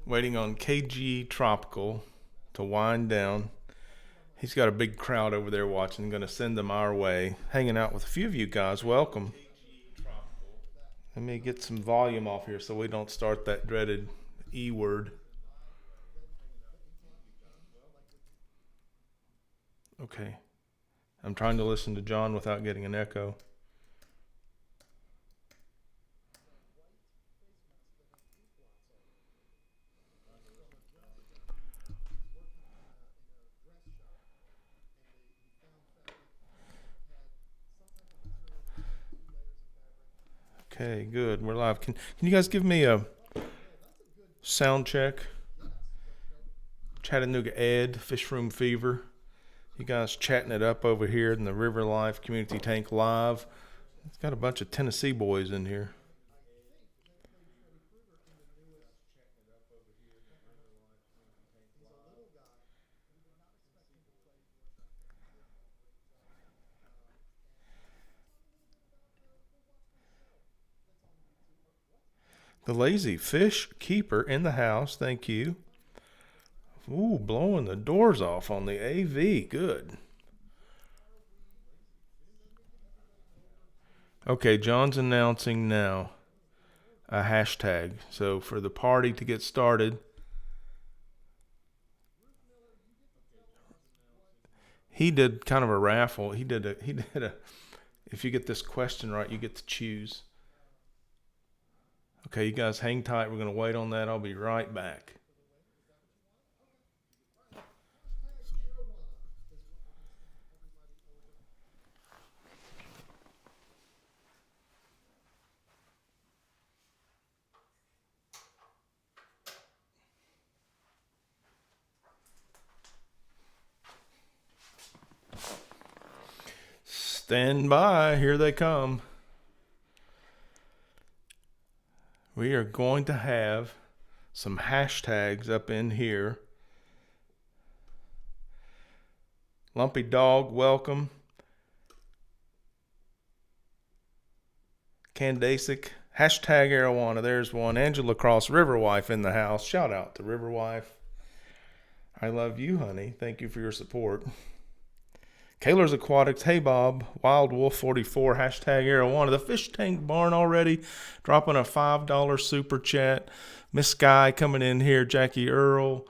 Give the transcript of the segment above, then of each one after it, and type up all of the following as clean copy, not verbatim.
Waiting on KG Tropical to wind down. He's got a big crowd over there watching. Going to send them our way. Hanging out with a few of you guys. Welcome. Let me get some volume off here so we don't start that dreaded E word. Okay. I'm trying to listen to John without getting an echo. Okay, good. We're live. Can you guys give me a sound check? Chattanooga Ed, Fish Room Fever. You guys chatting it up over here in the River Life Community Tank Live. It's got a bunch of Tennessee boys in here. The Lazy Fish Keeper in the house. Thank you. Ooh, blowing the doors off on the AV. Good. Okay, John's announcing now a hashtag. So for the party to get started, he did kind of a raffle. He did a if you get this question right, you get to choose. Okay, you guys hang tight. We're going to wait on that. I'll be right back. Stand by. Here they come. We are going to have some hashtags up in here. Lumpy Dog, welcome. Candasic, hashtag Arowana, there's one. Angela Cross, Riverwife in the house. Shout out to Riverwife. I love you, honey. Thank you for your support. Kaler's Aquatics, hey Bob, Wild Wolf 44, hashtag Arowana. The Fish Tank Barn already dropping a $5 super chat. Miss Guy coming in here, Jackie Earl.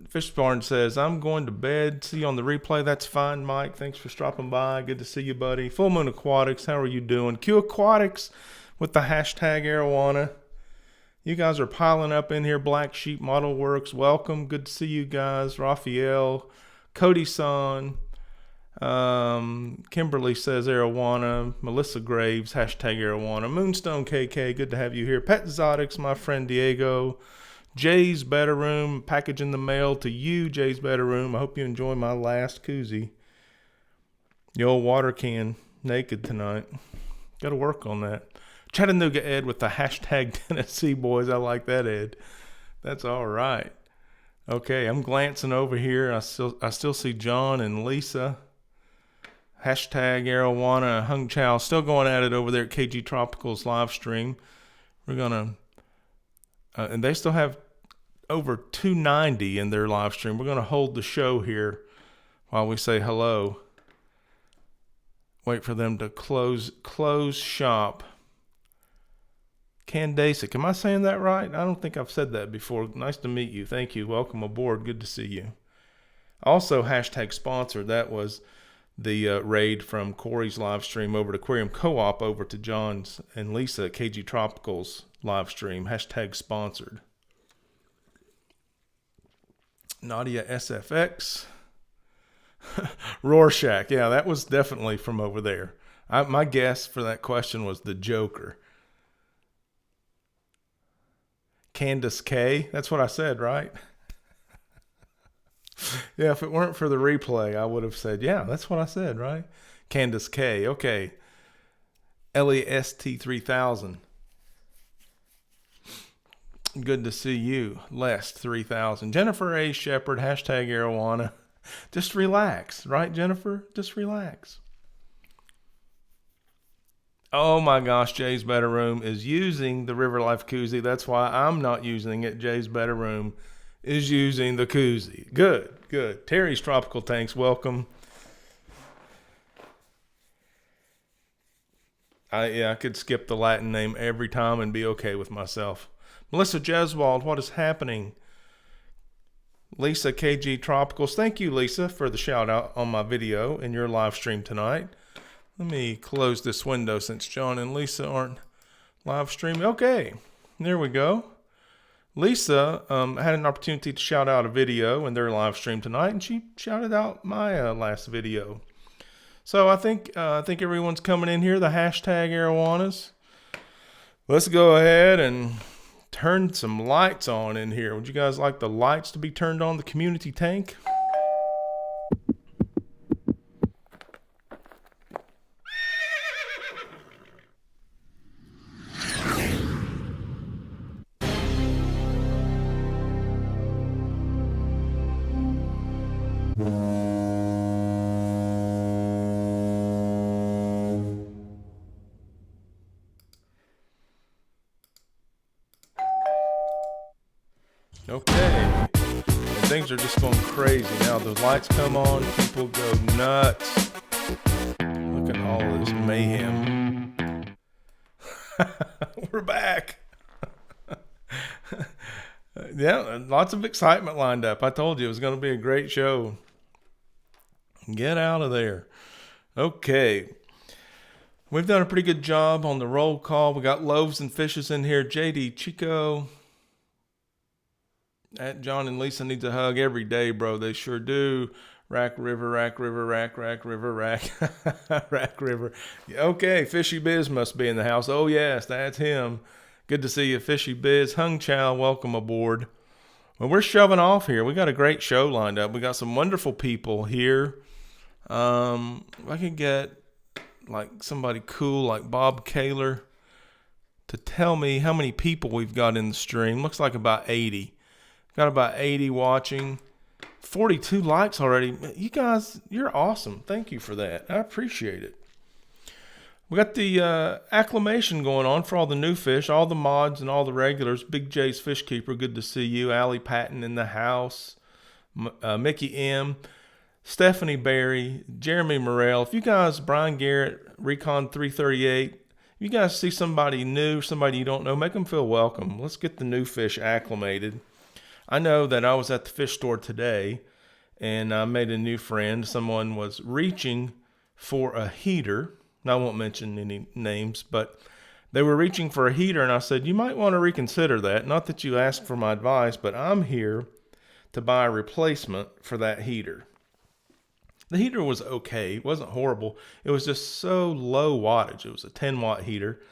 Fish Barn says, I'm going to bed. See you on the replay. That's fine, Mike. Thanks for stopping by. Good to see you, buddy. Full Moon Aquatics, how are you doing? Q Aquatics with the hashtag Arowana. You guys are piling up in here. Black Sheep Model Works, welcome. Good to see you guys. Raphael, Cody-san. Kimberly says Arowana. Melissa Graves, hashtag Arowana. Moonstone KK, good to have you here. Pet Exotics, my friend Diego. Jay's Better Room, package in the mail to you, Jay's Better Room. I hope you enjoy my last koozie. The old water can, naked tonight. Got to work on that. Chattanooga Ed with the hashtag Tennessee boys. I like that, Ed. That's all right. Okay, I'm glancing over here. I still see John and Lisa. Hashtag Arowana, Hung Chow, still going at it over there at KG Tropical's live stream. We're going to, and they still have over 290 in their live stream. We're going to hold the show here while we say hello. Wait for them to close shop. Candasic, am I saying that right? I don't think I've said that before. Nice to meet you. Thank you. Welcome aboard. Good to see you. Also, hashtag sponsored. That was the raid from Corey's live stream over to Aquarium Co-op over to John's and Lisa at KG Tropical's live stream. Hashtag sponsored. Nadia SFX. Rorschach. Yeah, that was definitely from over there. My guess for that question was the Joker. Candace K. That's what I said, right? Yeah, if it weren't for the replay, I would have said, yeah, that's what I said, right? Candace K. Okay. LEST3000. Good to see you. Lest3000. Jennifer A. Shepherd, hashtag Arowana. Just relax, right, Jennifer? Just relax. Oh my gosh, Jay's Better Room is using the River Life koozie. That's why I'm not using it. Jay's Better Room is using the koozie. Good, good. Terry's Tropical Tanks, welcome. I could skip the Latin name every time and be okay with myself. Melissa Jeswald, what is happening? Lisa KG Tropicals, thank you, Lisa, for the shout out on my video in your live stream tonight. Let me close this window since John and Lisa aren't live streaming. Okay, there we go. Lisa had an opportunity to shout out a video in their live stream tonight, and she shouted out my last video. So I think everyone's coming in here. The hashtag arowanas. Let's go ahead and turn some lights on in here. Would you guys like the lights to be turned on the community tank? Okay, and things are just going crazy now. The lights come on, people go nuts. Look at all this mayhem. We're back. Yeah, lots of excitement lined up. I told you it was going to be a great show. Get out of there. Okay. We've done a pretty good job on the roll call. We got loaves and fishes in here. JD Chico. At John and Lisa needs a hug every day, bro. They sure do. Rack River, Rack River, Rack River, Rack. Rack River. Okay, Fishy Biz must be in the house. Oh, yes, that's him. Good to see you, Fishy Biz. Hung Chow, welcome aboard. Well, we're shoving off here. We got a great show lined up. We got some wonderful people here. If I could get like somebody cool like Bob Kaler to tell me how many people we've got in the stream. Looks like about 80. Got about 80 watching. 42 likes already. You guys, you're awesome. Thank you for that. I appreciate it. We got the acclimation going on for all the new fish, all the mods and all the regulars. Big J's Fish Keeper, good to see you. Allie Patton in the house. Mickey M. Stephanie Berry. Jeremy Morrell. If you guys, Brian Garrett, Recon 338, if you guys see somebody new, somebody you don't know, make them feel welcome. Let's get the new fish acclimated. I know that I was at the fish store today and I made a new friend. Someone was reaching for a heater. And I won't mention any names, but they were reaching for a heater. And I said, you might want to reconsider that. Not that you asked for my advice, but I'm here to buy a replacement for that heater. The heater was okay. It wasn't horrible. It was just so low wattage. It was a 10-watt heater.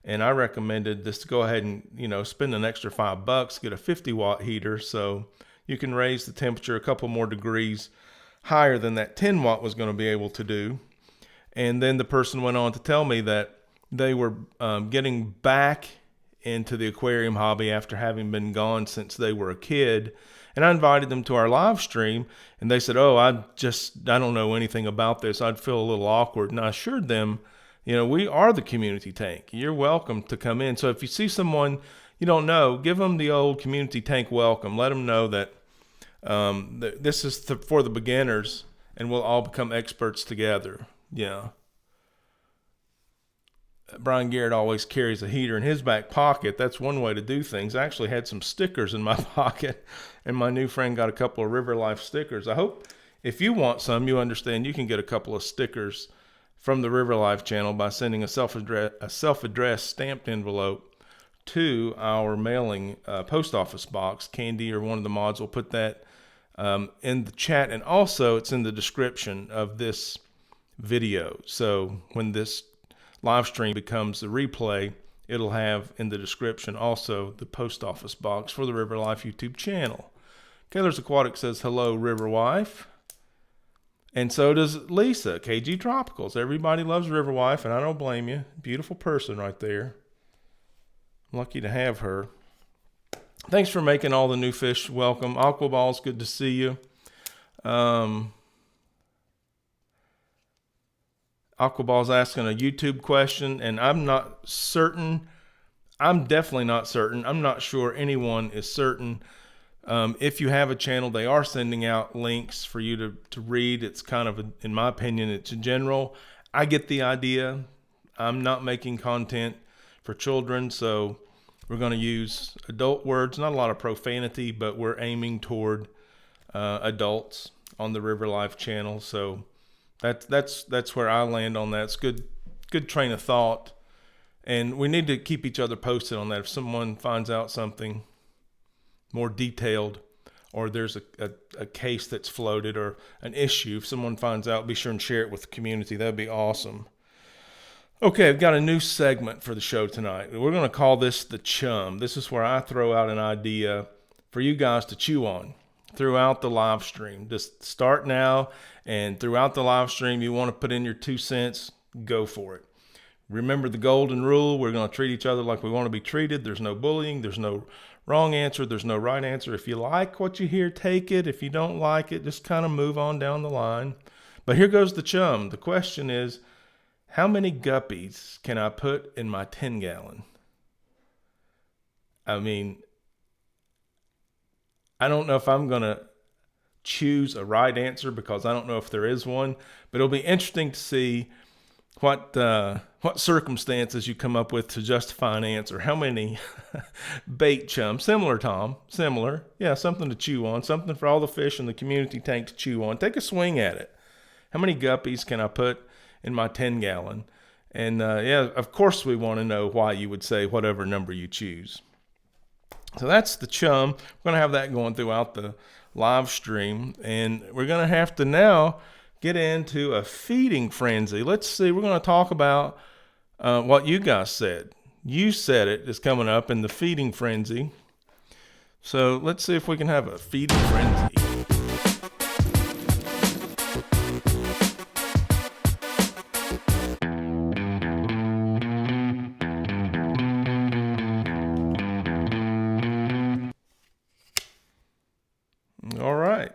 And I recommended this to go ahead and, spend an extra $5, get a 50-watt heater so you can raise the temperature a couple more degrees higher than that 10-watt was going to be able to do. And then the person went on to tell me that they were getting back into the aquarium hobby after having been gone since they were a kid. And I invited them to our live stream, and they said, oh, I don't know anything about this. I'd feel a little awkward. And I assured them, we are the community tank. You're welcome to come in. So if you see someone you don't know, give them the old community tank welcome. Let them know that this is for the beginners, and we'll all become experts together. Yeah. Brian Garrett always carries a heater in his back pocket. That's one way to do things. I actually had some stickers in my pocket, and my new friend got a couple of River Life stickers. I hope if you want some, you understand you can get a couple of stickers from the River Life channel by sending a self-addressed stamped envelope to our mailing post office box. Candy or one of the mods will put that in the chat, and also it's in the description of this video. So when this live stream becomes the replay, it'll have in the description also the post office box for the River Life YouTube channel. Kaylor's Aquatic says, hello, River Wife. And so does Lisa, KG Tropicals. Everybody loves River Wife, and I don't blame you. Beautiful person right there. I'm lucky to have her. Thanks for making all the new fish welcome. Aquaballs, good to see you. Aquaball's asking a YouTube question, and I'm not certain. I'm definitely not certain. I'm not sure anyone is certain. If you have a channel, they are sending out links for you to read. It's kind of, in my opinion, it's general. I get the idea. I'm not making content for children, so we're going to use adult words. Not a lot of profanity, but we're aiming toward adults on the River Life channel. So that's where I land on that. It's good train of thought. And we need to keep each other posted on that. If someone finds out something more detailed, or there's a case that's floated, or an issue, if someone finds out, be sure and share it with the community. That'd be awesome. Okay, I've got a new segment for the show tonight. We're going to call this the CHUM. This is where I throw out an idea for you guys to chew on throughout the live stream. Just start now, and throughout the live stream, you want to put in your 2 cents, go for it. Remember the golden rule. We're going to treat each other like we want to be treated. There's no bullying. There's no wrong answer. There's no right answer. If you like what you hear, take it. If you don't like it, just kind of move on down the line. But here goes the CHUM. The question is, how many guppies can I put in my 10-gallon? I mean, I don't know if I'm going to choose a right answer because I don't know if there is one, but it'll be interesting to see what circumstances you come up with to justify an answer. How many bait chums? Similar, Tom. Similar. Yeah, something to chew on. Something for all the fish in the community tank to chew on. Take a swing at it. How many guppies can I put in my 10-gallon? And yeah, of course we want to know why you would say whatever number you choose. So that's the CHUM. We're going to have that going throughout the live stream. And we're going to have to now get into a feeding frenzy. Let's see. We're going to talk about what you guys said. You said it is coming up in the feeding frenzy. So let's see if we can have a feeding frenzy. All right.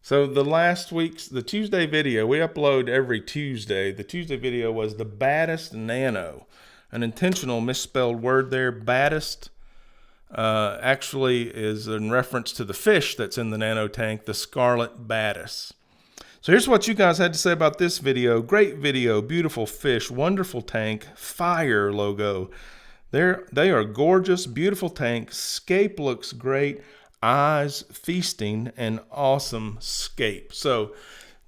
So the Tuesday video, we upload every Tuesday. The Tuesday video was the BADIST NANO, an intentional misspelled word there. BADIST actually is in reference to the fish that's in the nano tank, the scarlet baddis. So here's what you guys had to say about this video. Great video, beautiful fish, wonderful tank, fire logo. They are gorgeous, beautiful tank. Scape looks great. Eyes feasting, and awesome scape. So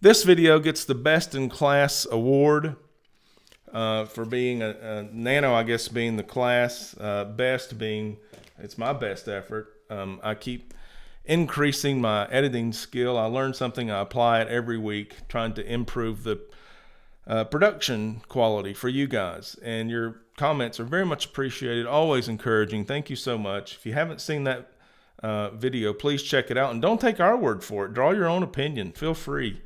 this video gets the best in class award for being a nano, I guess, being the class, best being it's my best effort. I keep increasing my editing skill. I learn something, I apply it every week, trying to improve the production quality for you guys. And your comments are very much appreciated, always encouraging. Thank you so much. If you haven't seen that video, please check it out, and don't take our word for it. Draw your own opinion. Feel free.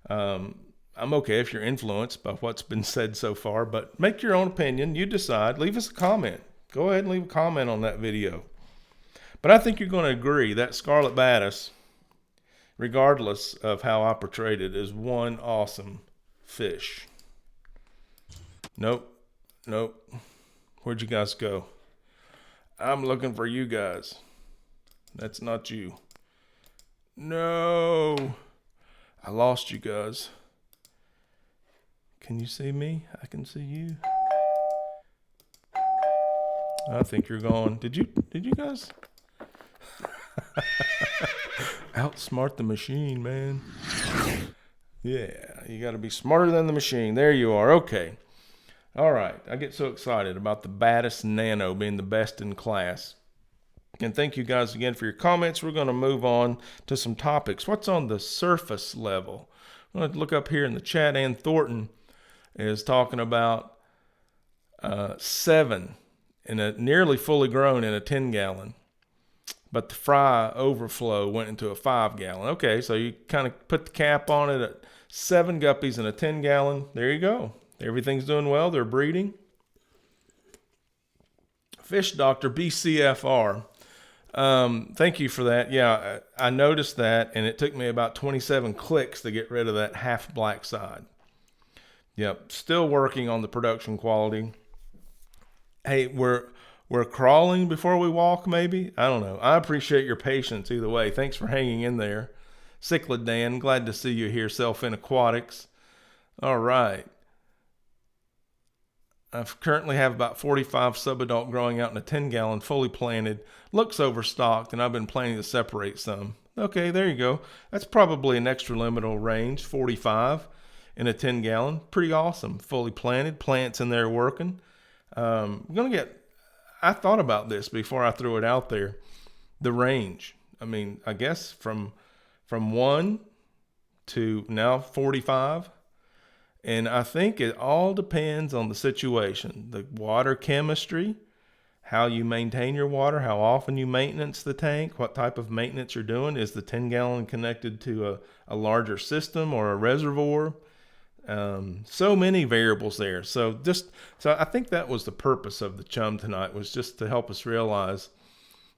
I'm okay if you're influenced by what's been said so far, but make your own opinion. You decide. Leave us a comment. Go ahead and leave a comment on that video. But I think you're going to agree that scarlet baddis, regardless of how I portrayed it, is one awesome fish. Nope. Where'd you guys go? I'm looking for you guys. That's not you. No. I lost you guys. Can you see me? I can see you. I think you're gone. Did you guys? Outsmart the machine, man. Yeah, you got to be smarter than the machine. There you are. Okay. All right. I get so excited about the BADIST NANO being the best in class. And thank you guys again for your comments. We're going to move on to some topics. What's on the surface level? I'm going to look up here in the chat. Ann Thornton is talking about 7 in a nearly fully grown in a 10-gallon. But the fry overflow went into a 5-gallon. Okay, so you kind of put the cap on it at 7 guppies in a 10-gallon. There you go. Everything's doing well. They're breeding. Fish Doctor BCFR. Thank you for that. Yeah, I noticed that, and it took me about 27 clicks to get rid of that half black side. Yep, still working on the production quality. Hey, we're crawling before we walk, maybe? I don't know. I appreciate your patience either way. Thanks for hanging in there. Cichlid Dan, glad to see you here, Self in Aquatics. All right. I currently have about 45 subadult growing out in a 10-gallon, fully planted. Looks overstocked, and I've been planning to separate some. Okay, there you go. That's probably an extra liminal range, 45 in a 10-gallon. Pretty awesome. Fully planted, plants in there working. I thought about this before I threw it out there. The range. I mean, I guess from 1 to now 45. And I think it all depends on the situation, the water chemistry, how you maintain your water, how often you maintenance the tank, what type of maintenance you're doing. Is the 10-gallon connected to a larger system or a reservoir? So many variables there. So I think that was the purpose of the CHUM tonight, was just to help us realize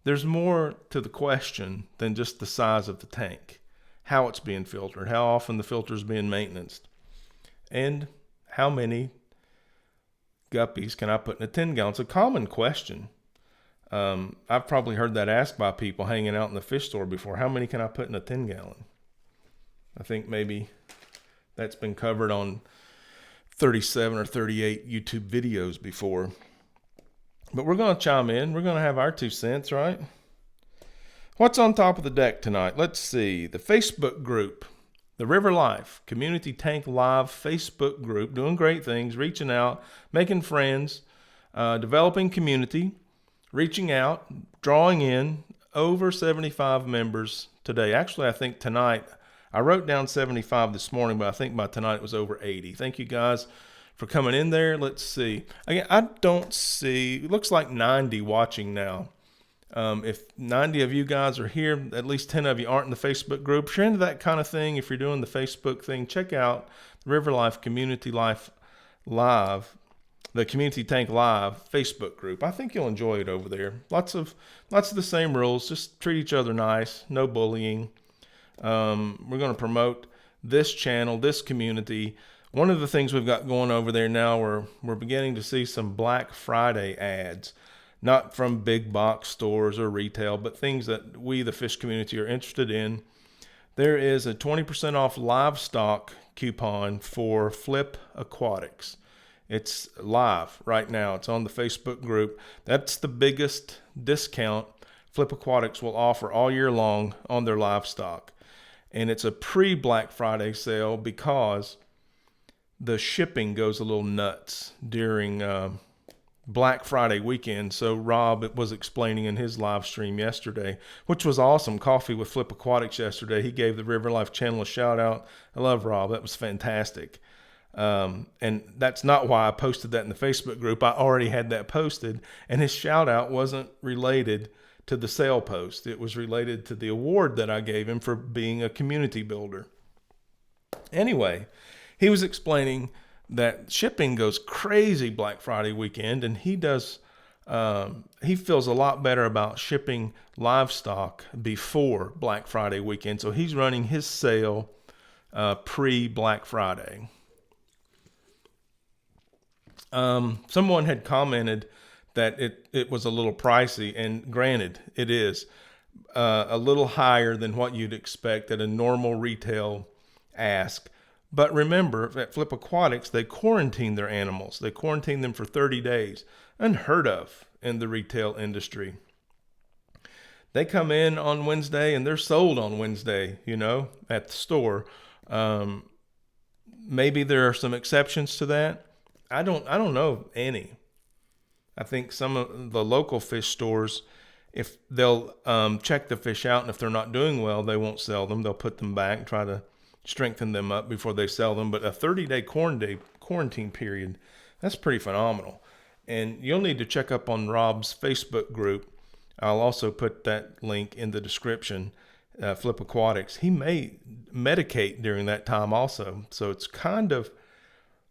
there's more to the question than just the size of the tank, how it's being filtered, how often the filter is being maintained, and how many guppies can I put in a 10-gallon? It's a common question. I've probably heard that asked by people hanging out in the fish store before. How many can I put in a 10-gallon? I think maybe that's been covered on 37 or 38 YouTube videos before. But we're going to chime in. We're going to have our 2 cents, right? What's on top of the deck tonight? Let's see. The Facebook group, the River Life Community Tank Live Facebook group, doing great things, reaching out, making friends, developing community, reaching out, drawing in over 75 members today. Actually, I think tonight, I wrote down 75 this morning, but I think by tonight it was over 80. Thank you guys for coming in there. Let's see. Again, I don't see, it looks like 90 watching now. If 90 of you guys are here, at least 10 of you aren't in the Facebook group. If you're into that kind of thing, if you're doing the Facebook thing, check out the River Life Community Life Live, the Community Tank Live Facebook group. I think you'll enjoy it over there. Lots of the same rules. Just treat each other nice. No bullying. We're going to promote this channel, this community. One of the things we've got going over there now, we're beginning to see some Black Friday ads, not from big box stores or retail, but things that we, the fish community, are interested in. There is a 20% off livestock coupon for Flip Aquatics. It's live right now. It's on the Facebook group. That's the biggest discount Flip Aquatics will offer all year long on their livestock. And it's a pre-Black Friday sale because the shipping goes a little nuts during Black Friday weekend. So Rob was explaining in his live stream yesterday, which was awesome. Coffee with Flip Aquatics yesterday. He gave the River Life channel a shout out. I love Rob. That was fantastic. And that's not why I posted that in the Facebook group. I already had that posted, and his shout out wasn't related to the sale post. It was related to the award that I gave him for being a community builder. Anyway, he was explaining that shipping goes crazy Black Friday weekend, and he feels a lot better about shipping livestock before Black Friday weekend. So he's running his sale pre-Black Friday. Someone had commented that it was a little pricey, and granted, it is a little higher than what you'd expect at a normal retail ask. But remember, at Flip Aquatics, they quarantine their animals. They quarantine them for 30 days. Unheard of in the retail industry. They come in on Wednesday and they're sold on Wednesday, at the store. Maybe there are some exceptions to that. I don't know of any. I think some of the local fish stores, if they'll check the fish out, and if they're not doing well, they won't sell them. They'll put them back, try to strengthen them up before they sell them. But a 30-day quarantine period, that's pretty phenomenal. And you'll need to check up on Rob's Facebook group. I'll also put that link in the description. Flip Aquatics. He may medicate during that time also. So it's kind of,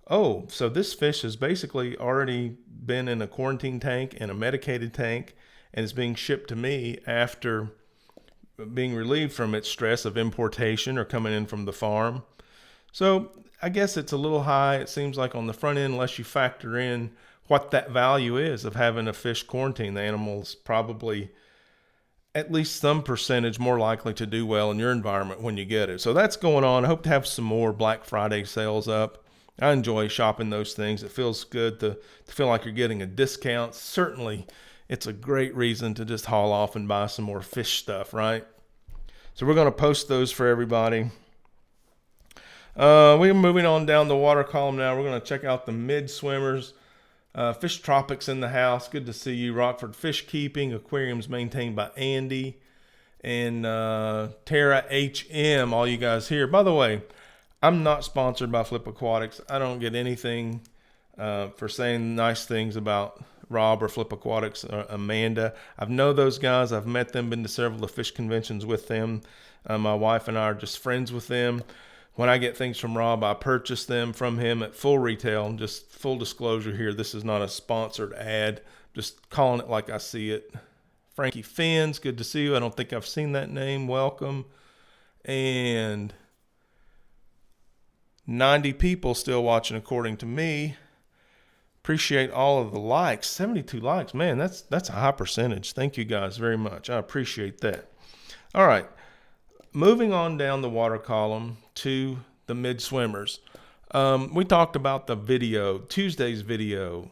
so this fish has basically already been in a quarantine tank and a medicated tank, and is being shipped to me after being relieved from its stress of importation or coming in from the farm. So I guess it's a little high, it seems like, on the front end, unless you factor in what that value is of having a fish quarantine. The animal's probably at least some percentage more likely to do well in your environment when you get it. So that's going on. I hope to have some more Black Friday sales up. I enjoy shopping those things. It feels good to feel like you're getting a discount. Certainly, it's a great reason to just haul off and buy some more fish stuff, right? So we're going to post those for everybody. We're moving on down the water column now. We're going to check out the mid swimmers. Fish Tropics in the house. Good to see you. Rockford Fish Keeping. Aquariums maintained by Andy. And Tara HM, all you guys here. By the way, I'm not sponsored by Flip Aquatics. I don't get anything for saying nice things about Rob or Flip Aquatics or Amanda. I've known those guys. I've met them, been to several of the fish conventions with them. My wife and I are just friends with them. When I get things from Rob, I purchase them from him at full retail. Just full disclosure here, this is not a sponsored ad. Just calling it like I see it. Frankie Fins, good to see you. I don't think I've seen that name. Welcome. And 90 people still watching according to me. Appreciate all of the likes. 72 likes. Man, that's a high percentage. Thank you guys very much. I appreciate that. All right. Moving on down the water column to the mid swimmers. We talked about the video. Tuesday's video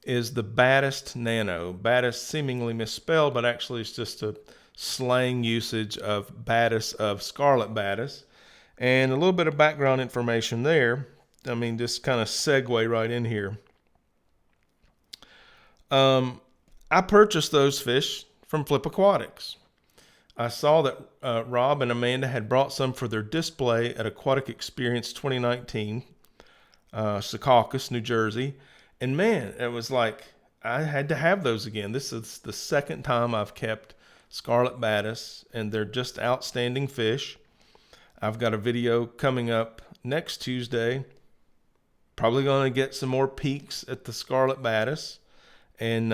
is the BADIST NANO. BADIST seemingly misspelled, but actually it's just a slang usage of BADIST, of scarlet BADIST. And a little bit of background information there. I mean, just kind of segue right in here. I purchased those fish from Flip Aquatics. I saw that Rob and Amanda had brought some for their display at Aquatic Experience 2019, Secaucus, New Jersey. And man, it was like I had to have those again. This is the second time I've kept scarlet BADIST, and they're just outstanding fish. I've got a video coming up next Tuesday. Probably going to get some more peeks at the scarlet BADIST. And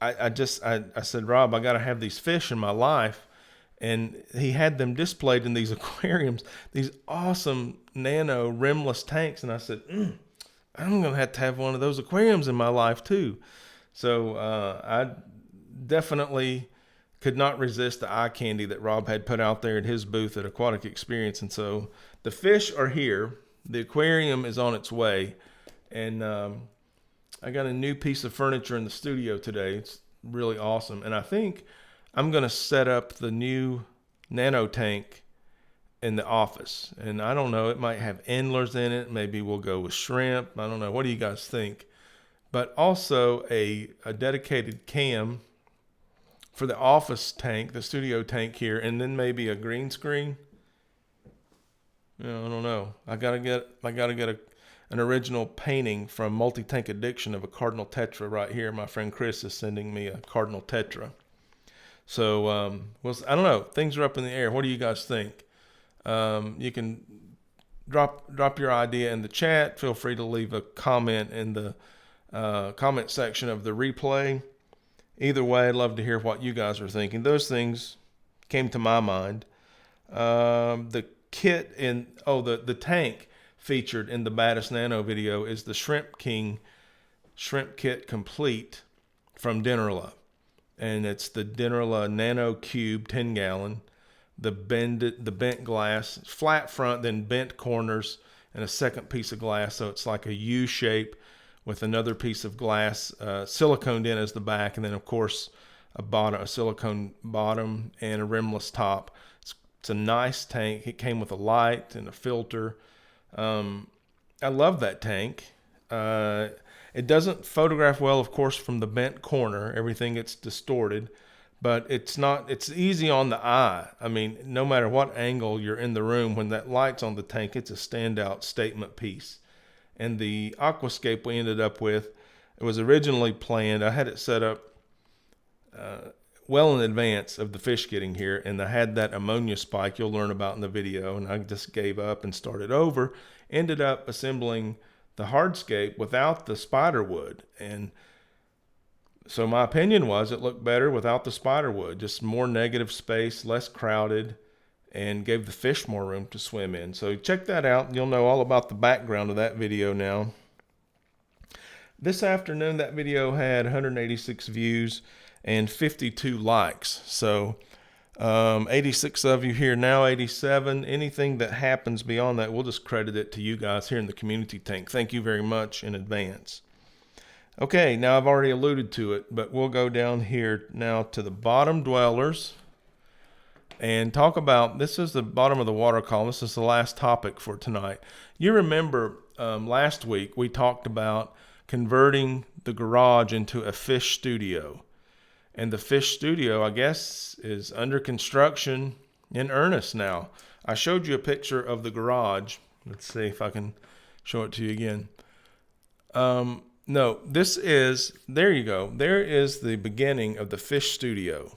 I said, Rob, I got to have these fish in my life. And he had them displayed in these aquariums, these awesome nano rimless tanks. And I said, I'm going to have one of those aquariums in my life too. So I definitely could not resist the eye candy that Rob had put out there at his booth at Aquatic Experience. And so the fish are here. The aquarium is on its way. And I got a new piece of furniture in the studio today. It's really awesome. And I think I'm going to set up the new nano tank in the office. And I don't know, it might have endlers in it. Maybe we'll go with shrimp. I don't know. What do you guys think? But also a dedicated cam for the office tank, the studio tank here, and then maybe a green screen. I don't know. I gotta get an original painting from Multi-Tank Addiction of a cardinal tetra right here. My friend Chris is sending me a cardinal tetra. So, I don't know. Things are up in the air. What do you guys think? You can drop your idea in the chat. Feel free to leave a comment in the comment section of the replay. Either way, I'd love to hear what you guys are thinking. Those things came to my mind. The kit the tank featured in the BADIST Nano video is the Shrimp King Shrimp Kit Complete from Dennerla. And it's the Dennerla Nano Cube 10 gallon, the bent glass, flat front, then bent corners, and a second piece of glass. So it's like a U shape with another piece of glass siliconed in as the back, and then of course a silicone bottom and a rimless top. It's a nice tank. It came with a light and a filter. I love that tank. It doesn't photograph well, of course, from the bent corner. Everything gets distorted, but it's easy on the eye. I mean, no matter what angle you're in the room, when that light's on the tank, it's a standout statement piece. And the aquascape we ended up with, it was originally planned. I had it set up well in advance of the fish getting here, and I had that ammonia spike you'll learn about in the video, and I just gave up and started over. Ended up assembling the hardscape without the spider wood, and so my opinion was it looked better without the spider wood, just more negative space, less crowded, and gave the fish more room to swim in. So check that out. You'll know all about the background of that video now. This afternoon, that video had 186 views and 52 likes. So 86 of you here now, 87. Anything that happens beyond that, we'll just credit it to you guys here in the community tank. Thank you very much in advance. Okay, now I've already alluded to it, but we'll go down here now to the bottom dwellers and talk about, this is the bottom of the water column. This is the last topic for tonight. You remember last week we talked about converting the garage into a fish studio. And the fish studio, I guess, is under construction in earnest now. I showed you a picture of the garage. Let's see if I can show it to you again. No, this is, there you go. There is the beginning of the fish studio.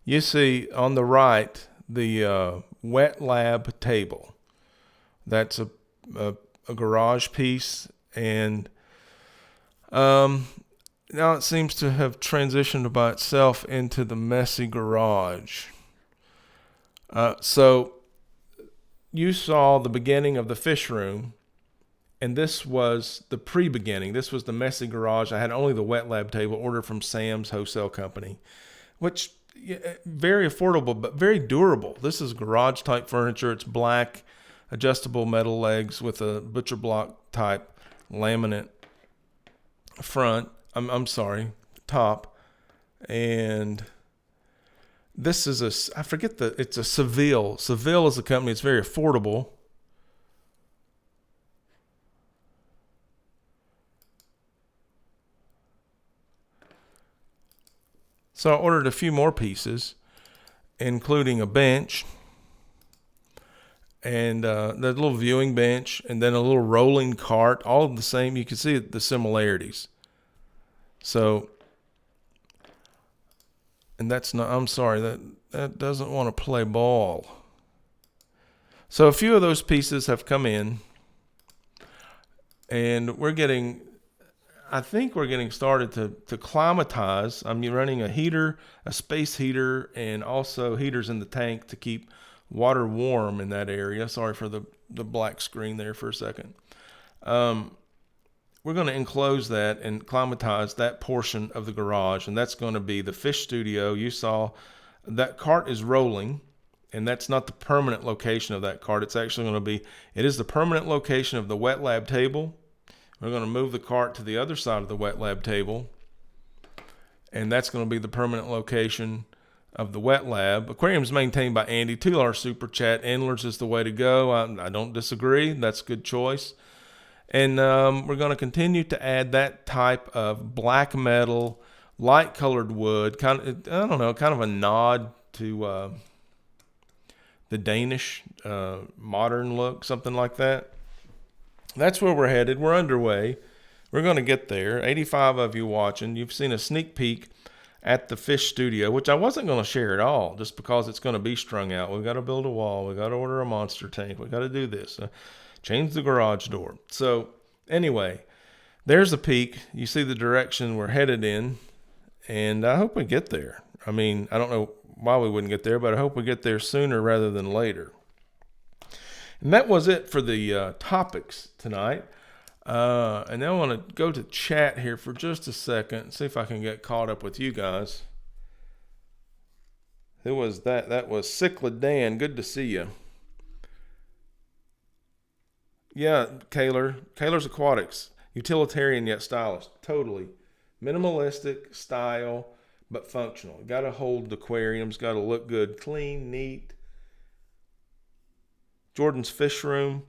You see on the right, the wet lab table. That's a garage piece. And now it seems to have transitioned by itself into the messy garage. So you saw the beginning of the fish room. And this was the pre-beginning. This was the messy garage. I had only the wet lab table ordered from Sam's Wholesale Company, which very affordable, but very durable. This is garage type furniture. It's black, adjustable metal legs with a butcher block type laminate front. I'm sorry, top. And this is I forget it's a Seville. Seville is a company. It's very affordable. So I ordered a few more pieces, including a bench and the little viewing bench, and then a little rolling cart, all of the same. You can see the similarities. So, and that's not, I'm sorry, that doesn't want to play ball. So a few of those pieces have come in, and I think we're getting started to climatize. I'm running a heater, a space heater, and also heaters in the tank to keep water warm in that area. Sorry for the black screen there for a second. We're going to enclose that and climatize that portion of the garage, and that's going to be the fish studio. You saw that cart is rolling, and that's not the permanent location of that cart. It's actually going to be, it is the permanent location of the wet lab table. We're going to move the cart to the other side of the wet lab table, and that's going to be the permanent location of the wet lab. Aquarium is maintained by Andy. $2 super chat. Endlers is the way to go. I don't disagree. That's a good choice. And we're going to continue to add that type of black metal, light colored wood, kind of a nod to the Danish modern look, something like that. That's where we're headed. We're underway. We're going to get there. 85 of you watching. You've seen a sneak peek at the fish studio, which I wasn't going to share at all just because it's going to be strung out. We've got to build a wall. We've got to order a monster tank. We've got to do this. Change the garage door. So anyway, there's a peek. You see the direction we're headed in, and I hope we get there. I mean, I don't know why we wouldn't get there, but I hope we get there sooner rather than later. And that was it for the topics tonight. And now I want to go to chat here for just a second, see if I can get caught up with you guys. Who was that? That was Cichlid Dan. Good to see you. Yeah, Kaler's Aquatics. Utilitarian yet stylish. Totally. Minimalistic style, but functional. Got to hold the aquariums. Got to look good. Clean, neat. Jordan's Fish Room.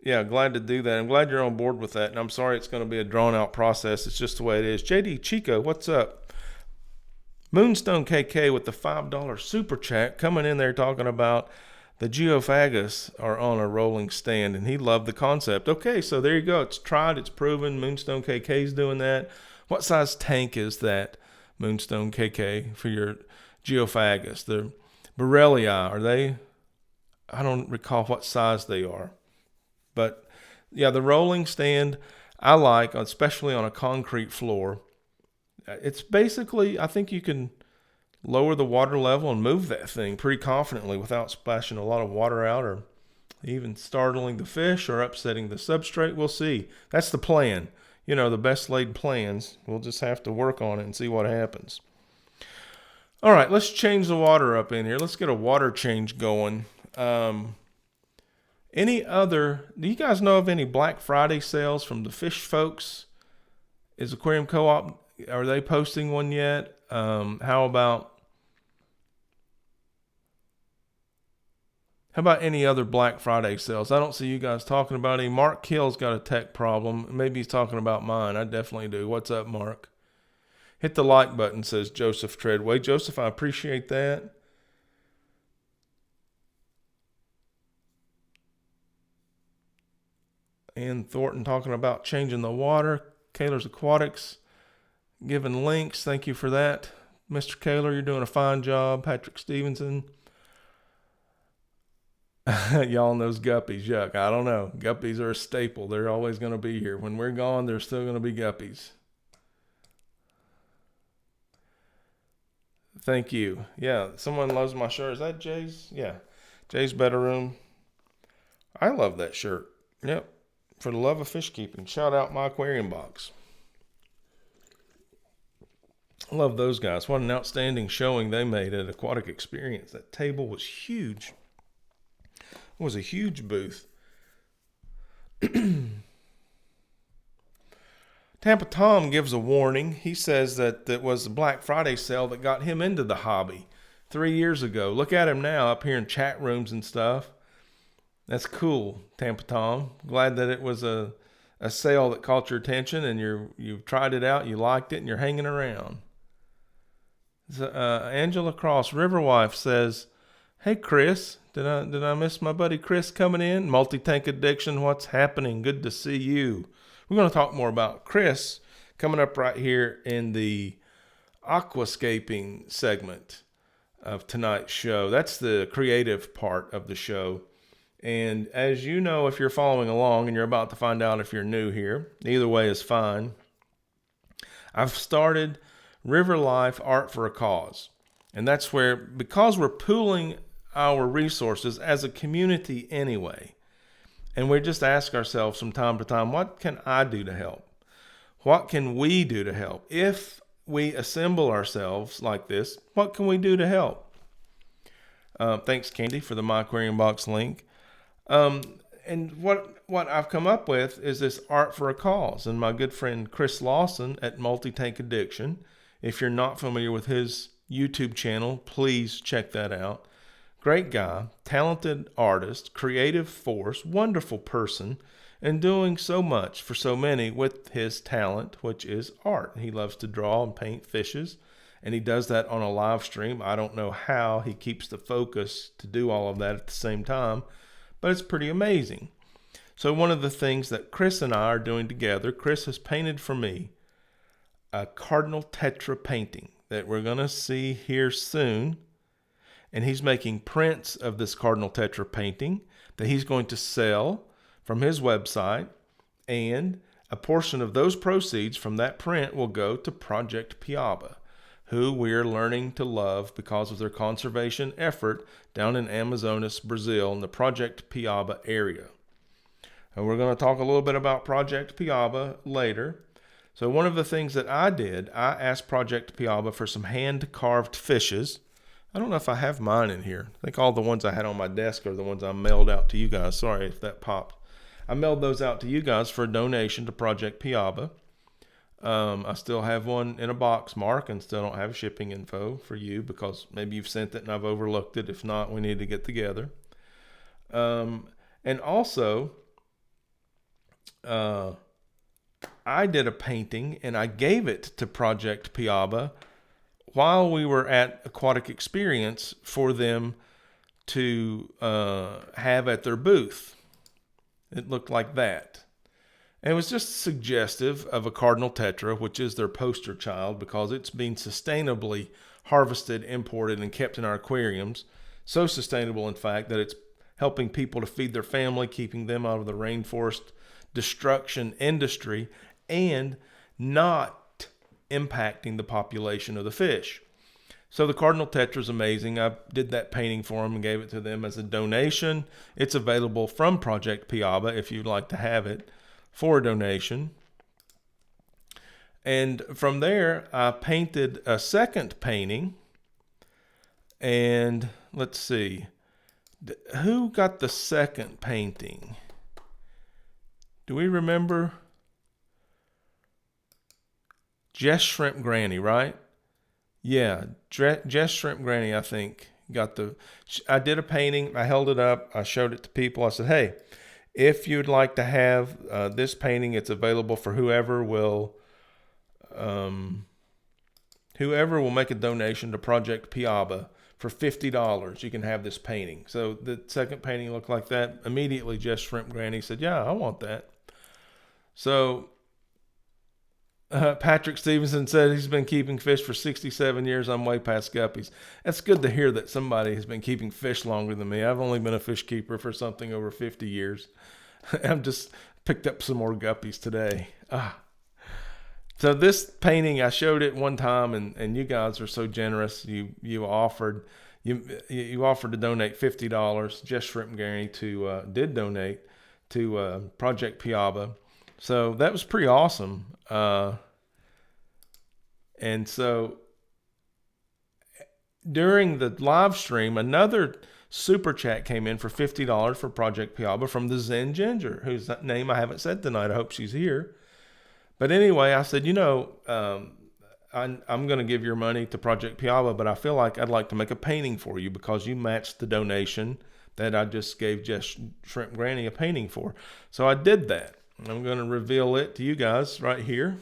Yeah, glad to do that. I'm glad you're on board with that. And I'm sorry it's going to be a drawn-out process. It's just the way it is. JD Chico, what's up? Moonstone KK with the $5 super chat coming in there talking about the Geophagus are on a rolling stand, and he loved the concept. Okay, so there you go. It's tried. It's proven. Moonstone KK's doing that. What size tank is that, Moonstone KK, for your Geophagus? The Borellii, are they? I don't recall what size they are. But, yeah, the rolling stand I like, especially on a concrete floor. It's basically, I think you can lower the water level and move that thing pretty confidently without splashing a lot of water out or even startling the fish or upsetting the substrate. We'll see. That's the plan. You know, the best laid plans. We'll just have to work on it and see what happens. All right, let's change the water up in here. Let's get a water change going. Do you guys know of any Black Friday sales from the fish folks? Is Aquarium Co-op, are they posting one yet? How about any other Black Friday sales? I don't see you guys talking about any. Mark Hill's got a tech problem. Maybe he's talking about mine. I definitely do. What's up, Mark? Hit the like button, says Joseph Treadway. Joseph, I appreciate that. Ann Thornton talking about changing the water. Kaler's Aquatics giving links. Thank you for that. Mr. Kaler, you're doing a fine job. Patrick Stevenson. Y'all and those guppies, yuck. I don't know. Guppies are a staple. They're always going to be here. When we're gone, there's still going to be guppies. Thank you. Yeah, someone loves my shirt. Is that Jay's? Yeah. Jay's Better Room. I love that shirt. Yep. For the love of fish keeping. Shout out my aquarium box. I love those guys. What an outstanding showing they made at Aquatic Experience. That table was huge. It was a huge booth. Tampa Tom gives a warning. He says that it was the Black Friday sale that got him into the hobby 3 years ago. Look at him now up here in chat rooms and stuff. That's cool, Tampa Tom. Glad that it was a sale that caught your attention and you've tried it out, you liked it, and you're hanging around. Angela Cross, Riverwife, says, "Hey Chris, did I miss my buddy Chris coming in? Multi-tank addiction, what's happening? Good to see you." We're going to talk more about Chris coming up right here in the aquascaping segment of tonight's show. That's the creative part of the show. And as you know, if you're following along, and you're about to find out if you're new here, either way is fine. I've started River Life Art for a Cause. And that's where, because we're pooling our resources as a community anyway, and we just ask ourselves from time to time, what can I do to help? What can we do to help? If we assemble ourselves like this, what can we do to help? Thanks, Candi, for the My Aquarium Box link. And what I've come up with is this Art for a Cause. And my good friend Chris Lawson at Multi-Tank Addiction, if you're not familiar with his YouTube channel, please check that out. Great guy, talented artist, creative force, wonderful person, and doing so much for so many with his talent, which is art. He loves to draw and paint fishes, and he does that on a live stream. I don't know how he keeps the focus to do all of that at the same time, but it's pretty amazing. So one of the things that Chris and I are doing together, Chris has painted for me a cardinal tetra painting that we're going to see here soon. And he's making prints of this cardinal tetra painting that he's going to sell from his website. And a portion of those proceeds from that print will go to Project Piaba, who we're learning to love because of their conservation effort down in Amazonas, Brazil, in the Project Piaba area. And we're going to talk a little bit about Project Piaba later. So one of the things that I did, I asked Project Piaba for some hand-carved fishes. I don't know if I have mine in here. I think all the ones I had on my desk are the ones I mailed out to you guys. Sorry if that popped. I mailed those out to you guys for a donation to Project Piaba. I still have one in a box, Mark, and still don't have shipping info for you because maybe you've sent it and I've overlooked it. If not, we need to get together. And also, I did a painting and I gave it to Project Piaba while we were at Aquatic Experience for them to have at their booth. It looked like that. And it was just suggestive of a cardinal tetra, which is their poster child because it's being sustainably harvested, imported, and kept in our aquariums. So sustainable, in fact, that it's helping people to feed their family, keeping them out of the rainforest destruction industry, and not impacting the population of the fish. So the Cardinal Tetra is amazing. I did that painting for them and gave it to them as a donation. It's available from Project Piaba if you'd like to have it for a donation. And from there, I painted a second painting. And let's see, who got the second painting? Do we remember? Jess Shrimp Granny, right? Yeah, Jess Shrimp Granny, I think, got the... I did a painting. I held it up. I showed it to people. I said, hey, if you'd like to have this painting, it's available for whoever will make a donation to Project Piaba for $50. You can have this painting. So the second painting looked like that. Immediately, Jess Shrimp Granny said, yeah, I want that. So... Patrick Stevenson said he's been keeping fish for 67 years. I'm way past guppies. That's good to hear that somebody has been keeping fish longer than me. I've only been a fish keeper for something over 50 years. I've just picked up some more guppies today. So this painting, I showed it one time, and you guys are so generous. You offered to donate $50. Jess Shrimp Granny did donate to Project Piaba. So that was pretty awesome. And so during the live stream, another super chat came in for $50 for Project Piaba from the Zen Ginger, whose name I haven't said tonight. I hope she's here. But anyway, I said, I'm going to give your money to Project Piaba, but I feel like I'd like to make a painting for you because you matched the donation that I just gave Jess Shrimp Granny a painting for. So I did that. I'm going to reveal it to you guys right here.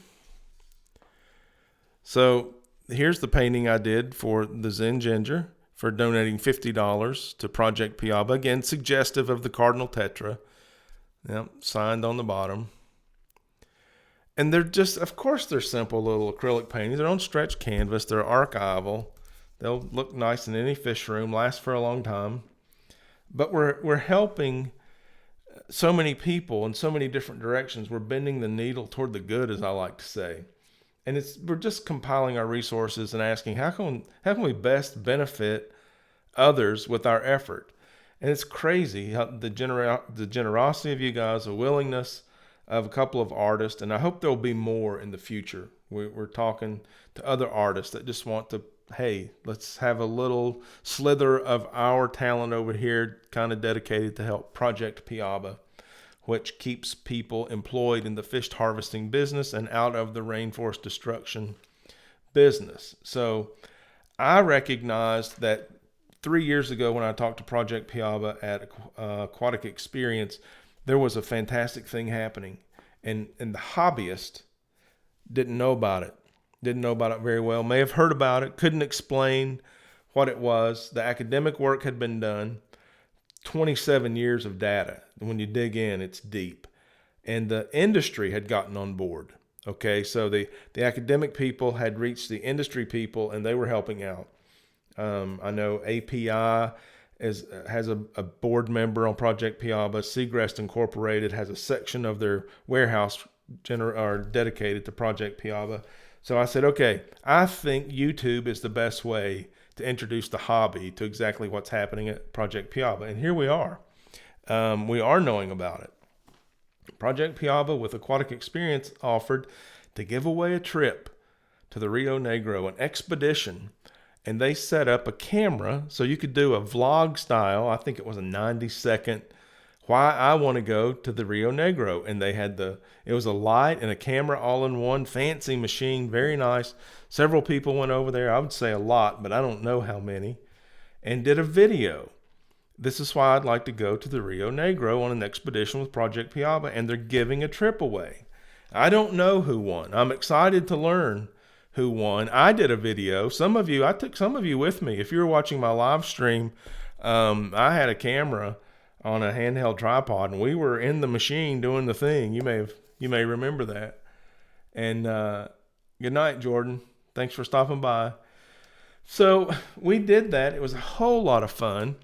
So here's the painting I did for the Zen Ginger for donating $50 to Project Piaba. Again, suggestive of the Cardinal Tetra. Yep, signed on the bottom. And they're just, of course, they're simple little acrylic paintings. They're on stretch canvas. They're archival. They'll look nice in any fish room, last for a long time. But we're helping so many people in so many different directions. We're bending the needle toward the good, as I like to say. And we're just compiling our resources and asking, how can we best benefit others with our effort? And it's crazy how the generosity of you guys, the willingness of a couple of artists, and I hope there'll be more in the future. We're talking to other artists that just want to, hey, let's have a little slither of our talent over here kind of dedicated to help Project Piaba, which keeps people employed in the fish harvesting business and out of the rainforest destruction business. So I recognized that 3 years ago when I talked to Project Piaba at Aquatic Experience, there was a fantastic thing happening. And the hobbyist didn't know about it. Didn't know about it very well. May have heard about it. Couldn't explain what it was. The academic work had been done. 27 years of data. When you dig in, it's deep. And the industry had gotten on board. Okay, so the academic people had reached the industry people, and they were helping out. I know API has a board member on Project Piaba. Seagrass Incorporated has a section of their warehouse dedicated to Project Piaba. So I said, okay, I think YouTube is the best way to introduce the hobby to exactly what's happening at Project Piaba. And here we are. We are knowing about it. Project Piaba with Aquatic Experience offered to give away a trip to the Rio Negro, an expedition. And they set up a camera so you could do a vlog style. I think it was a 90-second why I want to go to the Rio Negro. And they had it was a light and a camera all in one, fancy machine, very nice. Several people went over there. I would say a lot, but I don't know how many, and did a video. This is why I'd like to go to the Rio Negro on an expedition with Project Piaba, and they're giving a trip away. I don't know who won. I'm excited to learn who won. I did a video. I took some of you with me. If you were watching my live stream, I had a camera on a handheld tripod, and we were in the machine doing the thing. You may remember that. And good night, Jordan. Thanks for stopping by. So we did that. It was a whole lot of fun.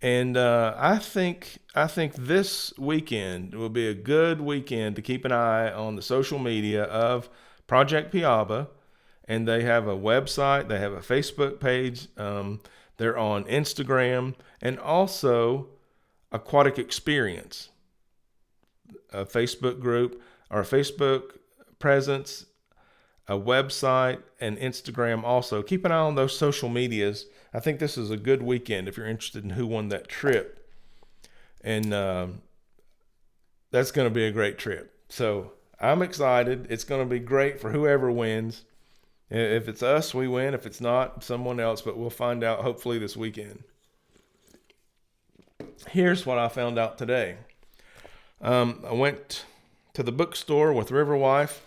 And I think this weekend will be a good weekend to keep an eye on the social media of Project Piaba And they have a website. They have a Facebook page. They're on Instagram, and also Aquatic Experience, a Facebook group or a Facebook presence, a website, and Instagram also. Keep an eye on those social medias. I think this is a good weekend if you're interested in who won that trip. And that's going to be a great trip. So I'm excited. It's going to be great for whoever wins. If it's us, we win. If it's not, someone else. But we'll find out hopefully this weekend. Here's what I found out today. I went to the bookstore with Riverwife.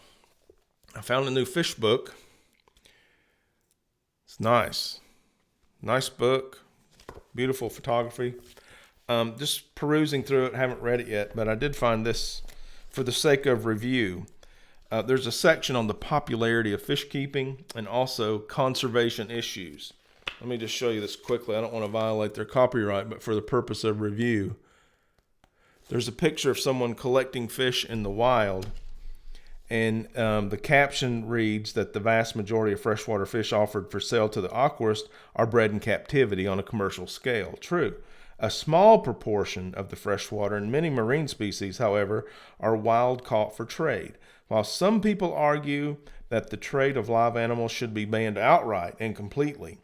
I found a new fish book. It's nice. Nice book. Beautiful photography. Just perusing through it. Haven't read it yet, but I did find this for the sake of review. There's a section on the popularity of fish keeping and also conservation issues. Let me just show you this quickly. I don't want to violate their copyright, but for the purpose of review. There's a picture of someone collecting fish in the wild, and the caption reads that the vast majority of freshwater fish offered for sale to the aquarists are bred in captivity on a commercial scale. True. A small proportion of the freshwater and many marine species, however, are wild caught for trade. While some people argue that the trade of live animals should be banned outright and completely,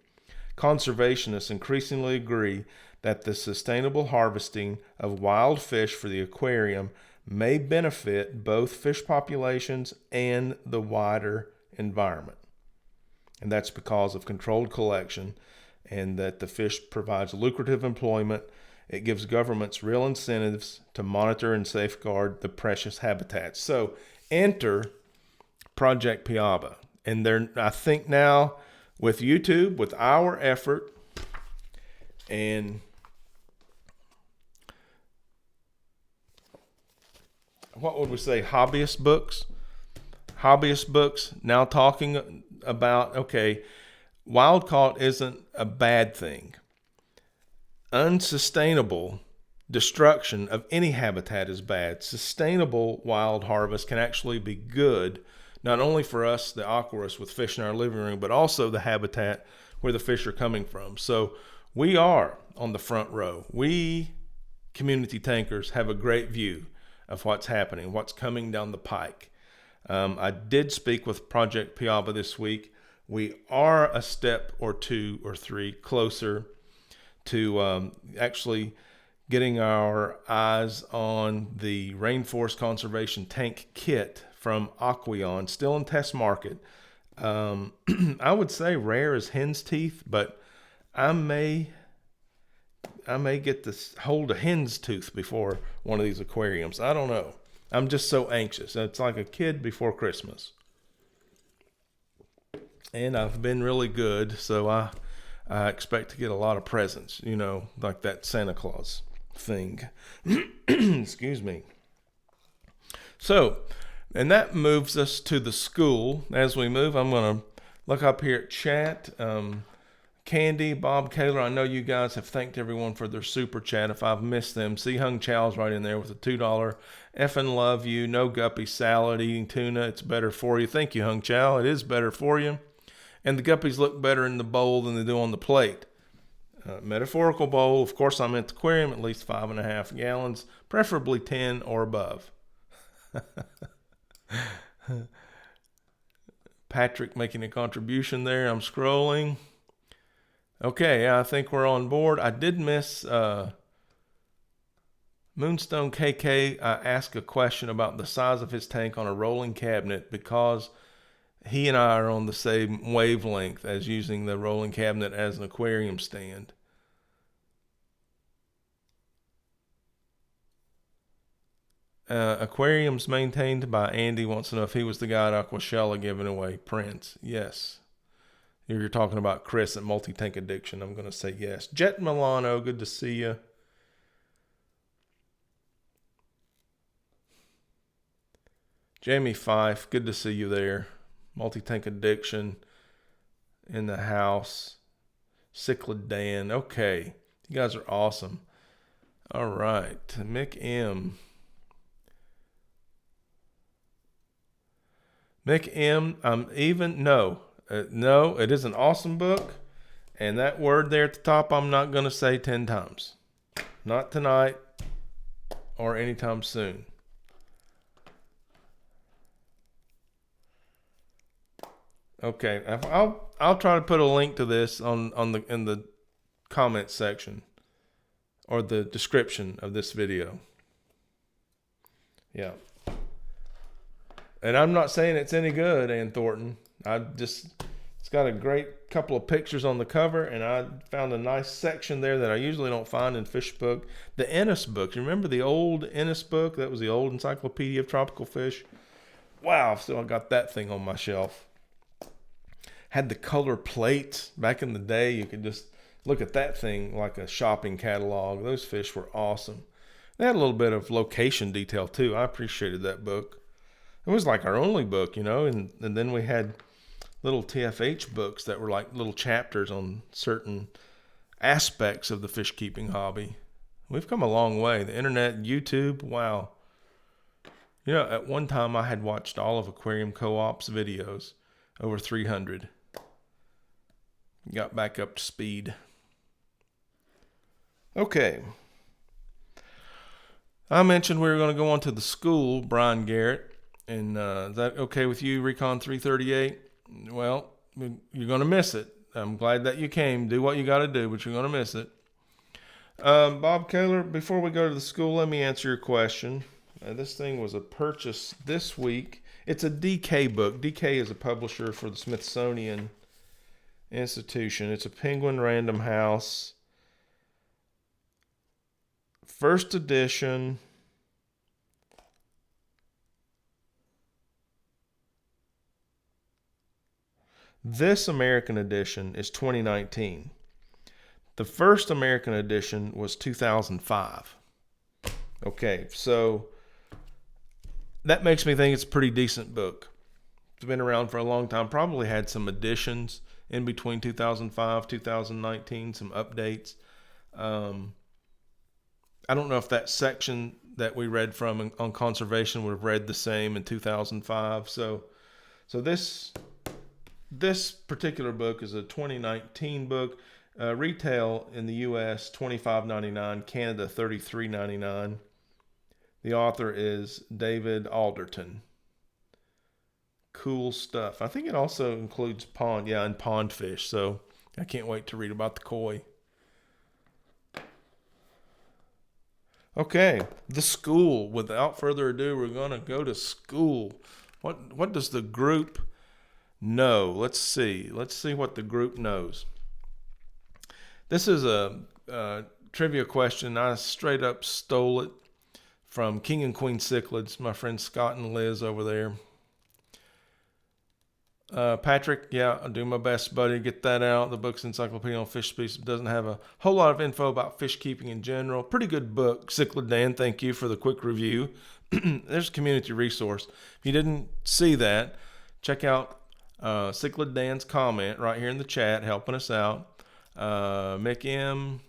conservationists increasingly agree that the sustainable harvesting of wild fish for the aquarium may benefit both fish populations and the wider environment. And that's because of controlled collection, and that the fish provides lucrative employment. It gives governments real incentives to monitor and safeguard the precious habitats. So enter Project Piaba. And they're, I think now with YouTube, with our effort and what would we say, hobbyist books now talking about, okay, wild caught isn't a bad thing. Unsustainable destruction of any habitat is bad. Sustainable wild harvest can actually be good, not only for us, the aquarists with fish in our living room, but also the habitat where the fish are coming from. So we are on the front row. We community tankers have a great view of what's happening, what's coming down the pike. I did speak with Project Piaba this week. We are a step or two or three closer to actually getting our eyes on the Rainforest Conservation Tank Kit from Aquarium, still in test market. I would say rare as hen's teeth, but I may get this hold a hen's tooth before one of these aquariums. I don't know. I'm just so anxious. It's like a kid before Christmas. And I've been really good, so I expect to get a lot of presents, you know, like that Santa Claus thing. Excuse me. So, and that moves us to the school. As we move, I'm going to look up here at chat. Candy, Bob, Kaylor, I know you guys have thanked everyone for their super chat. If I've missed them, see Hung Chow's right in there with a $2. Effing love you. No guppy salad, eating tuna. It's better for you. Thank you, Hung Chow. It is better for you. And the guppies look better in the bowl than they do on the plate. Metaphorical bowl. Of course, I'm at the aquarium, at least 5.5 gallons, preferably 10 or above. Patrick making a contribution there. I'm scrolling. Okay, I think we're on board. I did miss Moonstone KK. I asked a question about the size of his tank on a rolling cabinet because he and I are on the same wavelength as using the rolling cabinet as an aquarium stand. Aquariums maintained by Andy wants to know if he was the guy at Aquashella giving away prints. Yes. If you're talking about Chris at Multi-Tank Addiction, I'm going to say yes. Jet Milano, good to see you. Jamie Fife, good to see you there. Multi-Tank Addiction in the house. Cichlid Dan, okay. You guys are awesome. All right, Mick M. Mick M, No, it is an awesome book. And that word there at the top, I'm not going to say 10 times. Not tonight or anytime soon. Okay, I'll try to put a link to this in the comment section or the description of this video. Yeah. And I'm not saying it's any good, Ann Thornton. It's got a great couple of pictures on the cover, and I found a nice section there that I usually don't find in fish book. The Ennis book. You remember the old Ennis book? That was the old Encyclopedia of Tropical Fish. Wow, I've still got that thing on my shelf. Had the color plates. Back in the day, you could just look at that thing like a shopping catalog. Those fish were awesome. They had a little bit of location detail too. I appreciated that book. It was like our only book, and then we had little TFH books that were like little chapters on certain aspects of the fish keeping hobby. We've come a long way. The internet, YouTube, wow. At one time I had watched all of Aquarium Co-op's videos, over 300. Got back up to speed. Okay. I mentioned we were going to go on to the school, Brian Garrett. And is that okay with you, Recon 338? Well, you're going to miss it. I'm glad that you came. Do what you got to do, but you're going to miss it. Bob Kaler, before we go to the school, let me answer your question. This thing was a purchase this week. It's a DK book. DK is a publisher for the Smithsonian Institution. It's a Penguin Random House. First edition. This American edition is 2019. The first American edition was 2005. Okay, so that makes me think it's a pretty decent book. It's been around for a long time. Probably had some additions in between 2005, 2019, some updates. I don't know if that section that we read from on conservation would have read the same in 2005. So this particular book is a 2019 book. Retail in the U.S. $25.99, Canada $33.99. The author is David Alderton. Cool stuff. I think it also includes and pond fish. So I can't wait to read about the koi. Okay, the school. Without further ado, we're going to go to school. What does the group know? Let's see what the group knows. This is a trivia question. I straight up stole it from King and Queen Cichlids, my friends Scott and Liz over there. Patrick, I'll do my best, buddy. Get that out. The book's Encyclopedia on Fish Species. Doesn't have a whole lot of info about fish keeping in general. Pretty good book. Cichlid Dan, thank you for the quick review. There's a community resource. If you didn't see that, check out Cichlid Dan's comment right here in the chat, helping us out. Mick M.,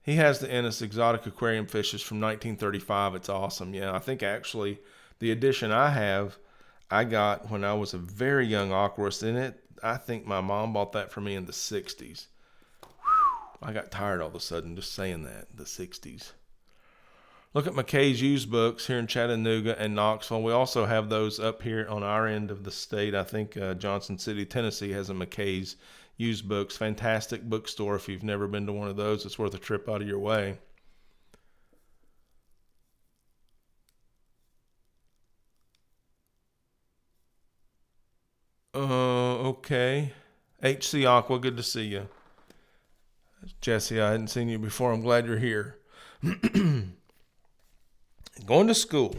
he has the Ennis Exotic Aquarium Fishes from 1935. It's awesome. Yeah, I think actually the edition I got when I was a very young aquarist in it. I think my mom bought that for me in the 60s. I got tired all of a sudden just saying that, the 60s. Look at McKay's used books here in Chattanooga and Knoxville. We also have those up here on our end of the state. I think Johnson City, Tennessee has a McKay's used books. Fantastic bookstore. If you've never been to one of those, it's worth a trip out of your way. Okay. HC Aqua, good to see you. Jesse, I hadn't seen you before. I'm glad you're here. Going to school.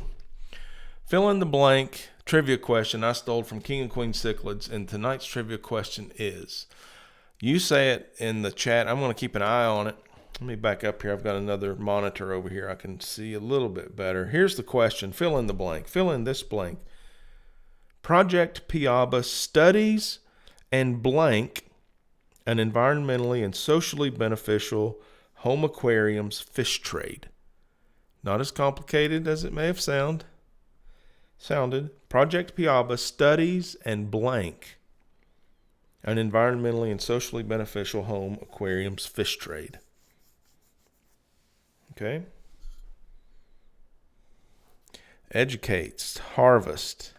Fill in the blank trivia question I stole from King and Queen Cichlids, and tonight's trivia question is, you say it in the chat. I'm going to keep an eye on it. Let me back up here. I've got another monitor over here. I can see a little bit better. Here's the question. Fill in the blank. Fill in this blank. Project Piaba studies and blank an environmentally and socially beneficial home aquarium's fish trade. Not as complicated as it may have sounded. Project Piaba studies and blank an environmentally and socially beneficial home aquariums fish trade. Okay. Educates, harvest.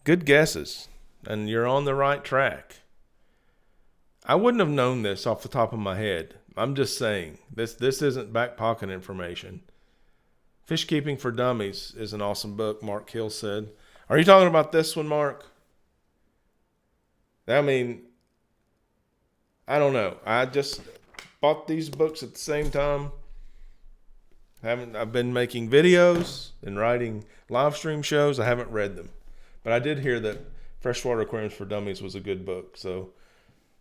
Good guesses, and you're on the right track. I wouldn't have known this off the top of my head. I'm just saying, this isn't back pocket information. Fish Keeping for Dummies is an awesome book, Mark Hill said. Are you talking about this one, Mark? I mean, I don't know. I just bought these books at the same time. I've been making videos and writing live stream shows. I haven't read them. But I did hear that Freshwater Aquariums for Dummies was a good book. So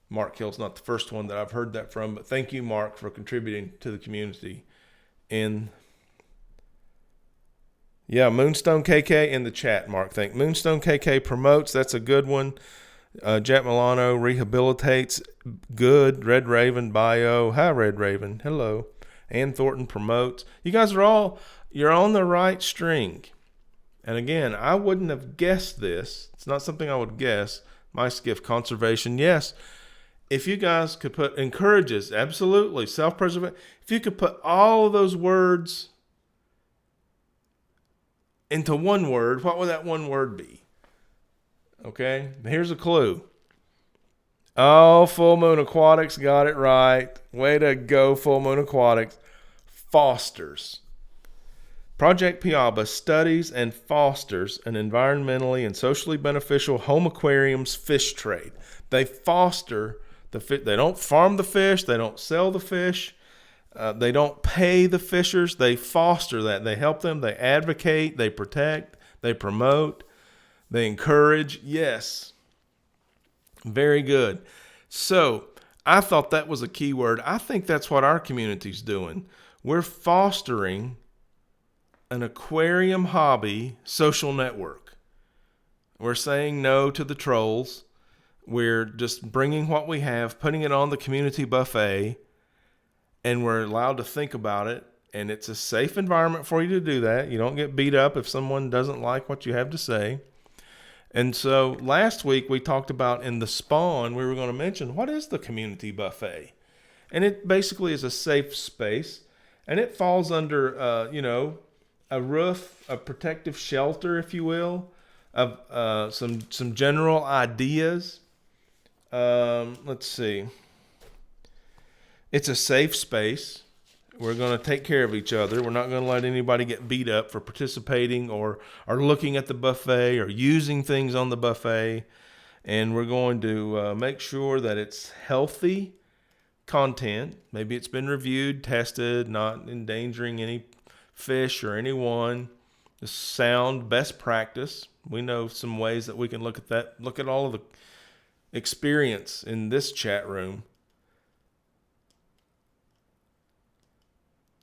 Mark Hill's not the first one that I've heard that from. But thank you, Mark, for contributing to the community. And yeah, Moonstone KK in the chat, Mark. Thank Moonstone KK promotes. That's a good one. Jet Milano rehabilitates. Good. Red Raven bio. Hi, Red Raven. Hello. Ann Thornton promotes. You guys you're on the right string. And again, I wouldn't have guessed this. It's not something I would guess. Mice gift conservation. Yes. If you guys could encourages, absolutely. Self-preservation. If you could put all of those words into one word, what would that one word be? Okay, here's a clue. Oh, Full Moon Aquatics got it right. Way to go, Full Moon Aquatics. Fosters. Project Piaba studies and fosters an environmentally and socially beneficial home aquariums fish trade. They foster the fish. They don't farm the fish. They don't sell the fish. They don't pay the fishers. They foster that. They help them. They advocate. They protect. They promote. They encourage. Yes. Very good. So I thought that was a key word. I think that's what our community's doing. We're fostering an aquarium hobby social network. We're saying no to the trolls. We're just bringing what we have, putting it on the community buffet, and we're allowed to think about it. And it's a safe environment for you to do that. You don't get beat up if someone doesn't like what you have to say. And so last week we talked about in the spawn, we were going to mention, what is the community buffet? And it basically is a safe space. And it falls under, a roof, a protective shelter, if you will, of some general ideas. Let's see. It's a safe space. We're going to take care of each other. We're not going to let anybody get beat up for participating or looking at the buffet or using things on the buffet. And we're going to make sure that it's healthy content. Maybe it's been reviewed, tested, not endangering any fish or anyone. Just sound best practice. We know some ways that we can look at that. Look at all of the experience in this chat room.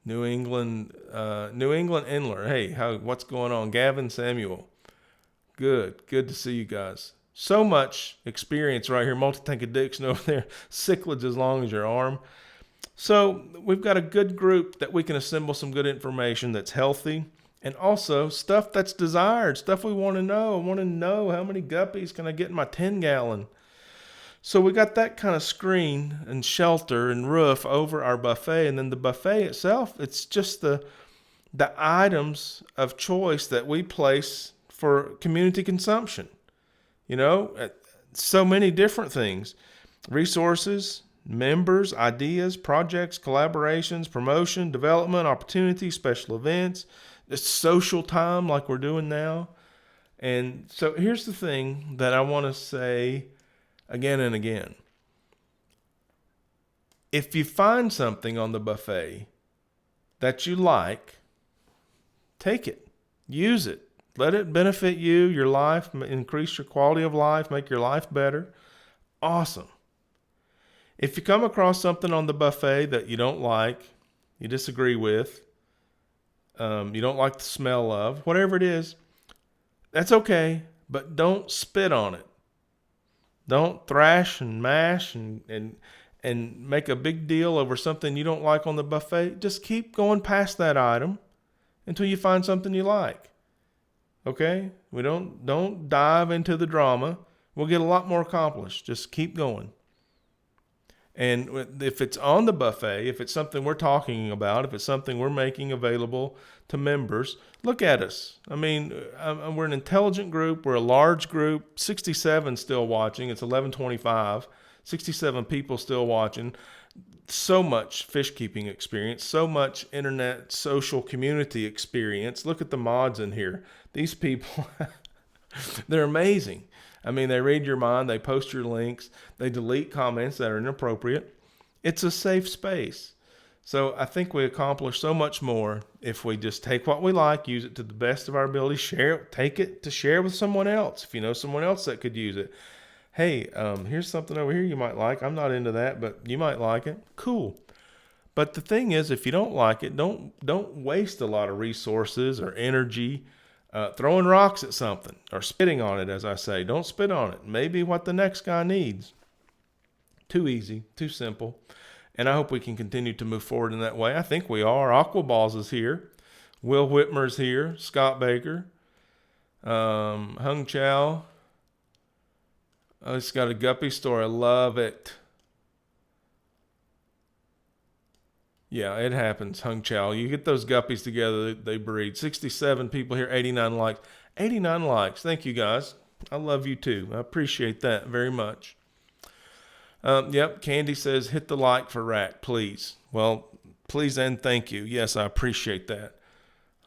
New England Inler. Hey, what's going on? Gavin Samuel. Good to see you guys. So much experience right here. Multi-tank addiction over there. Cichlid as long as your arm. So we've got a good group that we can assemble some good information that's healthy, and also stuff that's desired, stuff we want to know. I want to know how many guppies can I get in my 10-gallon. So we got that kind of screen and shelter and roof over our buffet, and then the buffet itself, it's just the items of choice that we place for community consumption. So many different things. Resources, members, ideas, projects, collaborations, promotion, development, opportunities, special events, it's social time like we're doing now. And so here's the thing that I want to say again and again. If you find something on the buffet that you like, take it, use it. Let it benefit you, your life, increase your quality of life, make your life better. Awesome. If you come across something on the buffet that you don't like, you disagree with, you don't like the smell of, whatever it is, that's okay, but don't spit on it. Don't thrash and mash and make a big deal over something you don't like on the buffet. Just keep going past that item until you find something you like. Okay? We don't dive into the drama. we'll get a lot more accomplished. Just keep going. And if it's on the buffet, if it's something we're talking about, if it's something we're making available to members, look at us. I mean, we're an intelligent group. We're a large group. 67 still watching. It's 11:25. 67 people still watching. So much fish keeping experience, so much internet social community experience. Look at the mods in here. These people, they're amazing. I mean, they read your mind, they post your links, they delete comments that are inappropriate. It's a safe space. So I think we accomplish so much more if we just take what we like, use it to the best of our ability, share it, take it to share with someone else. If you know someone else that could use it. Hey, here's something over here you might like. I'm not into that, but you might like it. Cool. But the thing is, if you don't like it, don't waste a lot of resources or energy throwing rocks at something or spitting on it, as I say. Don't spit on it. Maybe what the next guy needs. Too easy, too simple. And I hope we can continue to move forward in that way. I think we are. Aquaballs is here. Will Whitmer's here. Scott Baker. Hung Chow. Oh, it's got a guppy store. I love it. Yeah, it happens, Hung Chow. You get those guppies together, they breed. 67 people here, 89 likes. 89 likes. Thank you, guys. I love you, too. I appreciate that very much. Yep, Candy says, hit the like for Rack, please. Well, please and thank you. Yes, I appreciate that.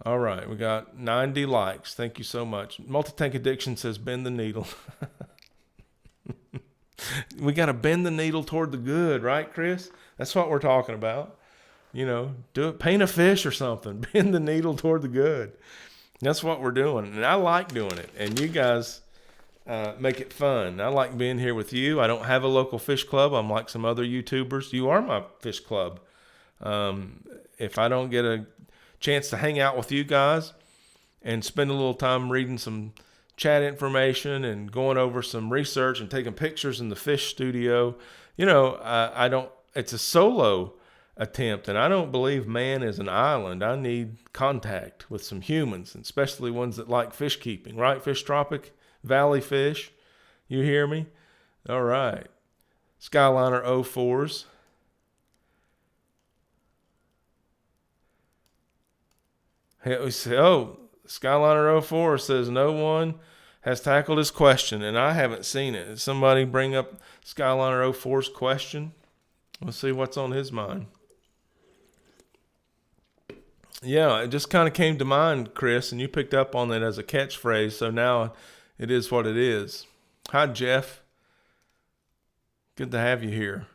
All right, we got 90 likes. Thank you so much. Multi-Tank Addiction says, bend the needle. We got to bend the needle toward the good, right, Chris? That's what we're talking about. You know, do it, paint a fish or something. Bend the needle toward the good. That's what we're doing. And I like doing it. And you guys make it fun. I like being here with you. I don't have a local fish club. I'm like some other YouTubers. You are my fish club. If I don't get a chance to hang out with you guys and spend a little time reading some chat information and going over some research and taking pictures in the fish studio, you know, I don't, it's a solo attempt, and I don't believe man is an island. I need contact with some humans, and especially ones that like fish keeping, right? Fish Tropic, Valley Fish, you hear me? All right. Skyliner 04s. Oh, Skyliner 04 says no one has tackled his question, and I haven't seen it. Did somebody bring up Skyliner 04's question? Let's see what's on his mind. Yeah, it just kind of came to mind, Chris, and you picked up on it as a catchphrase, so now it is what it is. Hi, Jeff. Good to have you here.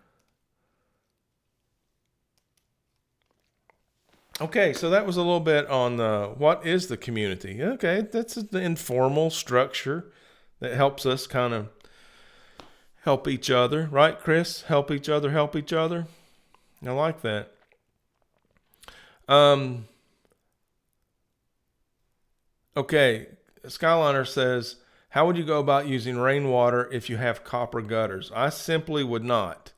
Okay, so that was a little bit on what is the community. Okay, that's the informal structure that helps us kind of help each other, right, Chris? Help each other, help each other. I like that. Okay, Skyliner says, how would you go about using rainwater if you have copper gutters? I simply would not.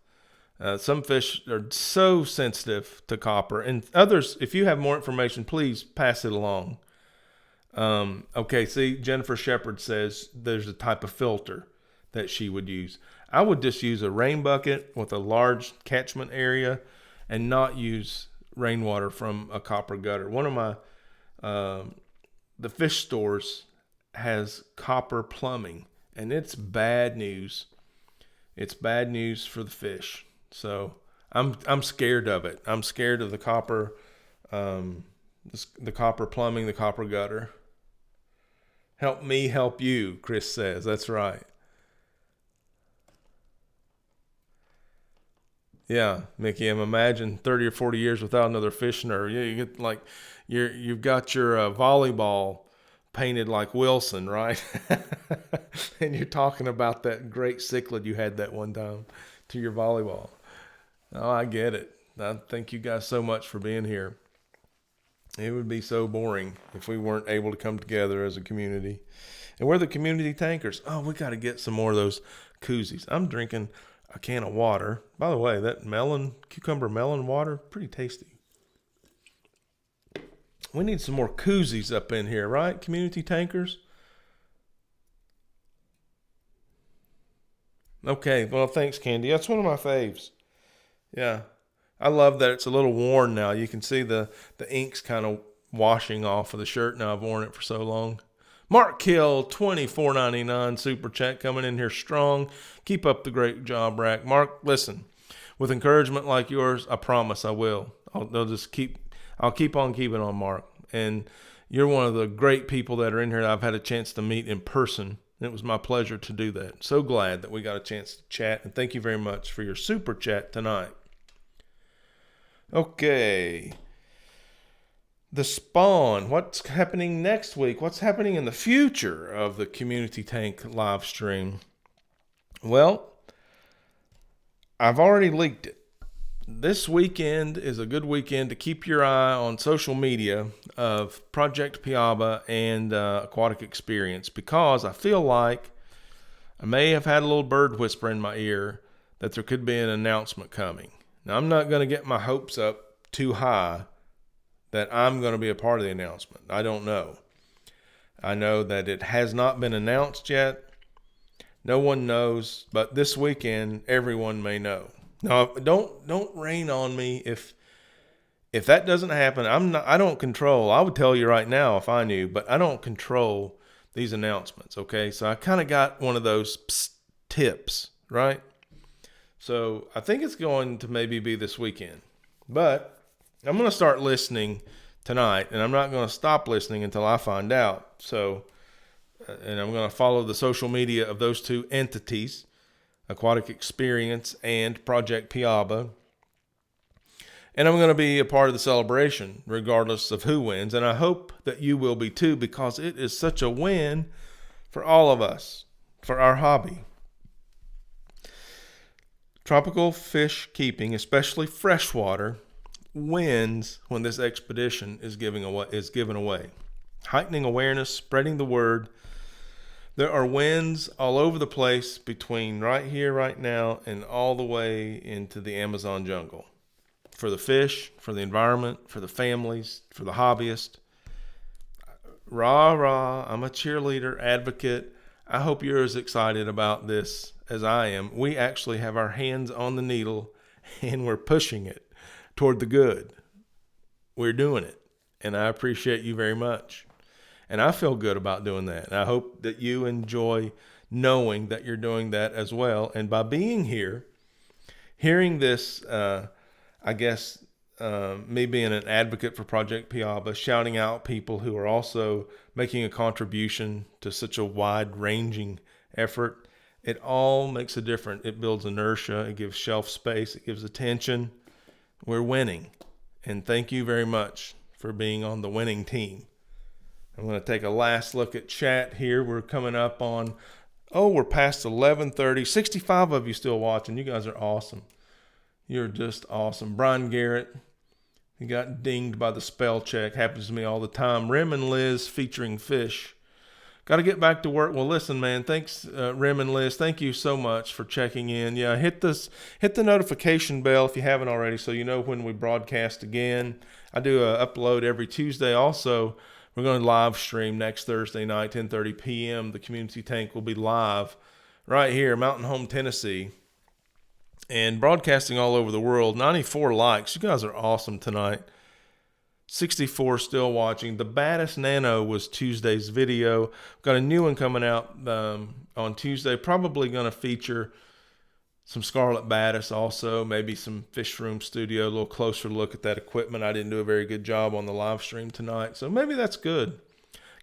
Some fish are so sensitive to copper, and others, if you have more information, please pass it along. Okay, see, Jennifer Shepard says there's a type of filter that she would use. I would just use a rain bucket with a large catchment area and not use rainwater from a copper gutter. One of my, the fish stores has copper plumbing, and it's bad news. It's bad news for the fish. So I'm scared of it. I'm scared of the copper plumbing, the copper gutter. Help me help you, Chris says. That's right. Yeah, Mickey, imagine 30 or 40 years without another fish nerve. Yeah, you get like you've got your volleyball painted like Wilson, right? And you're talking about that great cichlid you had that one time to your volleyball. Oh, I get it. I thank you guys so much for being here. It would be so boring if we weren't able to come together as a community. And we're the community tankers. Oh, we got to get some more of those koozies. I'm drinking a can of water. By the way, that cucumber melon water, pretty tasty. We need some more koozies up in here, right? Community tankers. Okay, well, thanks, Candy. That's one of my faves. Yeah. I love that it's a little worn now. You can see the ink's kind of washing off of the shirt now. I've worn it for so long. Mark Kill, $24.99 super chat coming in here strong. Keep up the great job, Rack. Mark, listen, with encouragement like yours, I promise I will. I'll keep on keeping on, Mark. And you're one of the great people that are in here that I've had a chance to meet in person. It was my pleasure to do that. So glad that we got a chance to chat. And thank you very much for your super chat tonight. Okay. The Spawn. What's happening next week? What's happening in the future of the Community Tank live stream? Well, I've already leaked it. This weekend is a good weekend to keep your eye on social media of Project Piaba and Aquatic Experience, because I feel like I may have had a little bird whisper in my ear that there could be an announcement coming. Now, I'm not going to get my hopes up too high that I'm going to be a part of the announcement. I don't know. I know that it has not been announced yet. No one knows, but this weekend, everyone may know. Now, don't rain on me if that doesn't happen. I don't control. I would tell you right now if I knew, but I don't control these announcements. Okay, so I kind of got one of those tips, right? So I think it's going to maybe be this weekend, but I'm going to start listening tonight, and I'm not going to stop listening until I find out. So, and I'm going to follow the social media of those two entities, Aquatic Experience and Project Piaba. And I'm going to be a part of the celebration regardless of who wins. And I hope that you will be too, because it is such a win for all of us, for our hobby. Tropical fish keeping, especially freshwater, wins when this expedition is given away. Heightening awareness, spreading the word. There are wins all over the place between right here, right now, and all the way into the Amazon jungle. For the fish, for the environment, for the families, for the hobbyists. Rah, rah, I'm a cheerleader, advocate. I hope you're as excited about this as I am. We actually have our hands on the needle, and we're pushing it toward the good. We're doing it, and I appreciate you very much. And I feel good about doing that. And I hope that you enjoy knowing that you're doing that as well. And by being here, hearing this, me being an advocate for Project Piaba, shouting out people who are also making a contribution to such a wide-ranging effort, it all makes a difference. It builds inertia. It gives shelf space. It gives attention. We're winning. And thank you very much for being on the winning team. I'm going to take a last look at chat here. We're coming up on, we're past 11:30. 65 of you still watching. You guys are awesome. You're just awesome. Brian Garrett, he got dinged by the spell check. Happens to me all the time. Rim and Liz featuring fish. Got to get back to work. Well, listen, man, thanks, Rim and Liz. Thank you so much for checking in. Yeah, hit the notification bell if you haven't already, so you know when we broadcast again. I do a upload every Tuesday. Also, we're going to live stream next Thursday night, 10:30 p.m. The Community Tank will be live right here, Mountain Home, Tennessee, and broadcasting all over the world. 94 likes. You guys are awesome tonight. 64 still watching. The BADIST NANO was Tuesday's video. Got a new one coming out on Tuesday. Probably going to feature some Scarlet Batis also, maybe some Fish Room Studio, a little closer look at that equipment. I didn't do a very good job on the live stream tonight, so maybe that's good.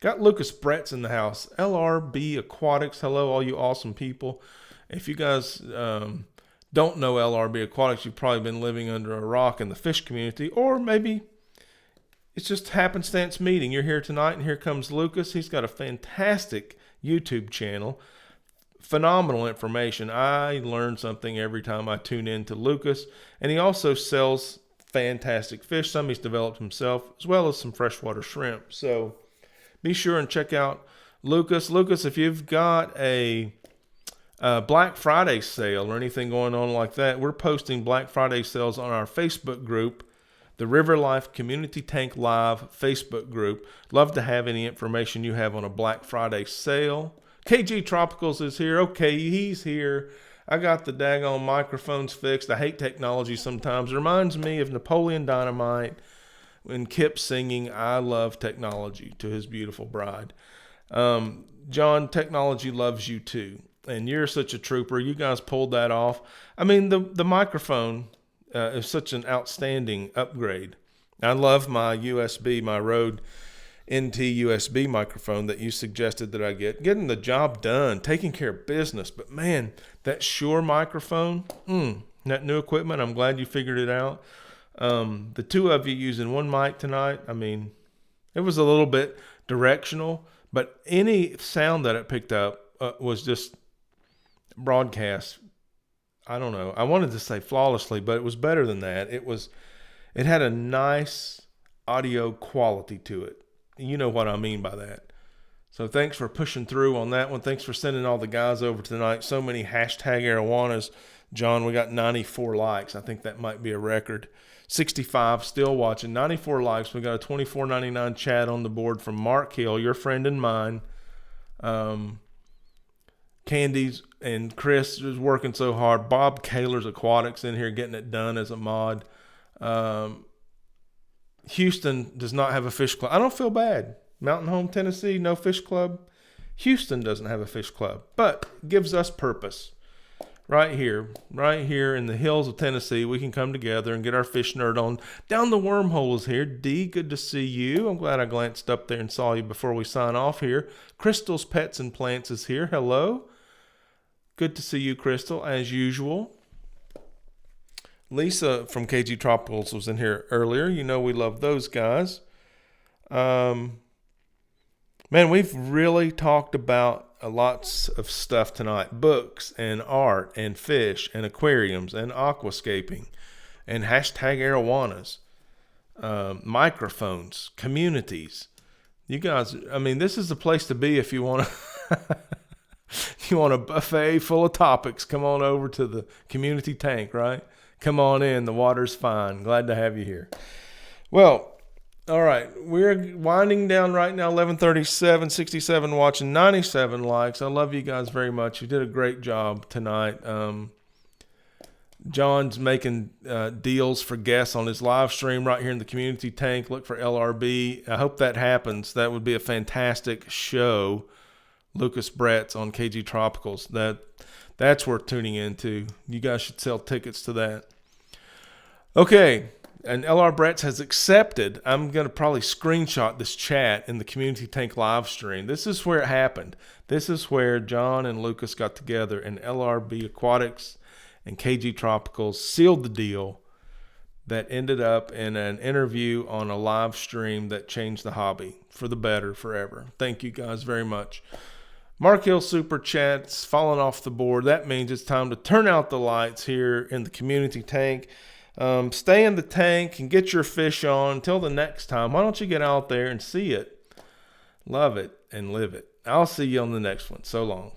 Got Lucas Bretts in the house. LRB Aquatics, hello all you awesome people. If you guys don't know LRB Aquatics, you've probably been living under a rock in the fish community, or maybe it's just happenstance meeting. You're here tonight, and here comes Lucas. He's got a fantastic YouTube channel. Phenomenal information. I learn something every time I tune in to Lucas. And he also sells fantastic fish. Some he's developed himself, as well as some freshwater shrimp. So be sure and check out Lucas. Lucas, if you've got a Black Friday sale or anything going on like that, we're posting Black Friday sales on our Facebook group, the River Life Community Tank Live Facebook group. Love to have any information you have on a Black Friday sale. KG Tropicals is here. Okay, he's here. I got the daggone microphones fixed. I hate technology sometimes. It reminds me of Napoleon Dynamite when Kip singing "I Love Technology" to his beautiful bride. John, technology loves you too. And you're such a trooper. You guys pulled that off. I mean, the microphone is such an outstanding upgrade. I love my USB, my Rode NT USB microphone that you suggested that I get. Getting the job done, taking care of business. But man, that Shure microphone, that new equipment, I'm glad you figured it out. The two of you using one mic tonight, I mean, it was a little bit directional, but any sound that it picked up was just broadcast. I don't know. I wanted to say flawlessly, but it was better than that. It had a nice audio quality to it. You know what I mean by that. So thanks for pushing through on that one. Thanks for sending all the guys over tonight. So many hashtag arowanas. John, we got 94 likes. I think that might be a record. 65 still watching. 94 likes. We got a $24.99 chat on the board from Mark Hill, your friend and mine. Candy's and Chris is working so hard. Bob Kaler's Aquatics in here getting it done as a mod. Houston does not have a fish club. I don't feel bad. Mountain Home, Tennessee, no fish club. Houston doesn't have a fish club, but gives us purpose. Right here in the hills of Tennessee, we can come together and get our fish nerd on. Down the wormhole is here. D, good to see you. I'm glad I glanced up there and saw you before we sign off here. Crystal's Pets and Plants is here. Hello. Good to see you, Crystal, as usual. Lisa from KG Tropicals was in here earlier. You know we love those guys. Man, we've really talked about lots of stuff tonight. Books and art and fish and aquariums and aquascaping and hashtag arowanas, microphones, communities. You guys, I mean, this is the place to be if you want to... You want a buffet full of topics, come on over to the community tank, right? Come on in. The water's fine. Glad to have you here. Well, all right. We're winding down right now, 11:37, 67 watching, 97 likes. I love you guys very much. You did a great job tonight. John's making deals for guests on his live stream right here in the community tank. Look for LRB. I hope that happens. That would be a fantastic show. Lucas Brett's on KG Tropicals. That's worth tuning into. You guys should sell tickets to that. Okay, and LR Brett's has accepted. I'm going to probably screenshot this chat in the Community Tank live stream. This is where it happened. This is where John and Lucas got together, and LRB Aquatics and KG Tropicals sealed the deal that ended up in an interview on a live stream that changed the hobby for the better forever. Thank you guys very much. Mark Hill Super Chat's falling off the board. That means it's time to turn out the lights here in the community tank. Stay in the tank and get your fish on. Until the next time, why don't you get out there and see it, love it, and live it. I'll see you on the next one. So long.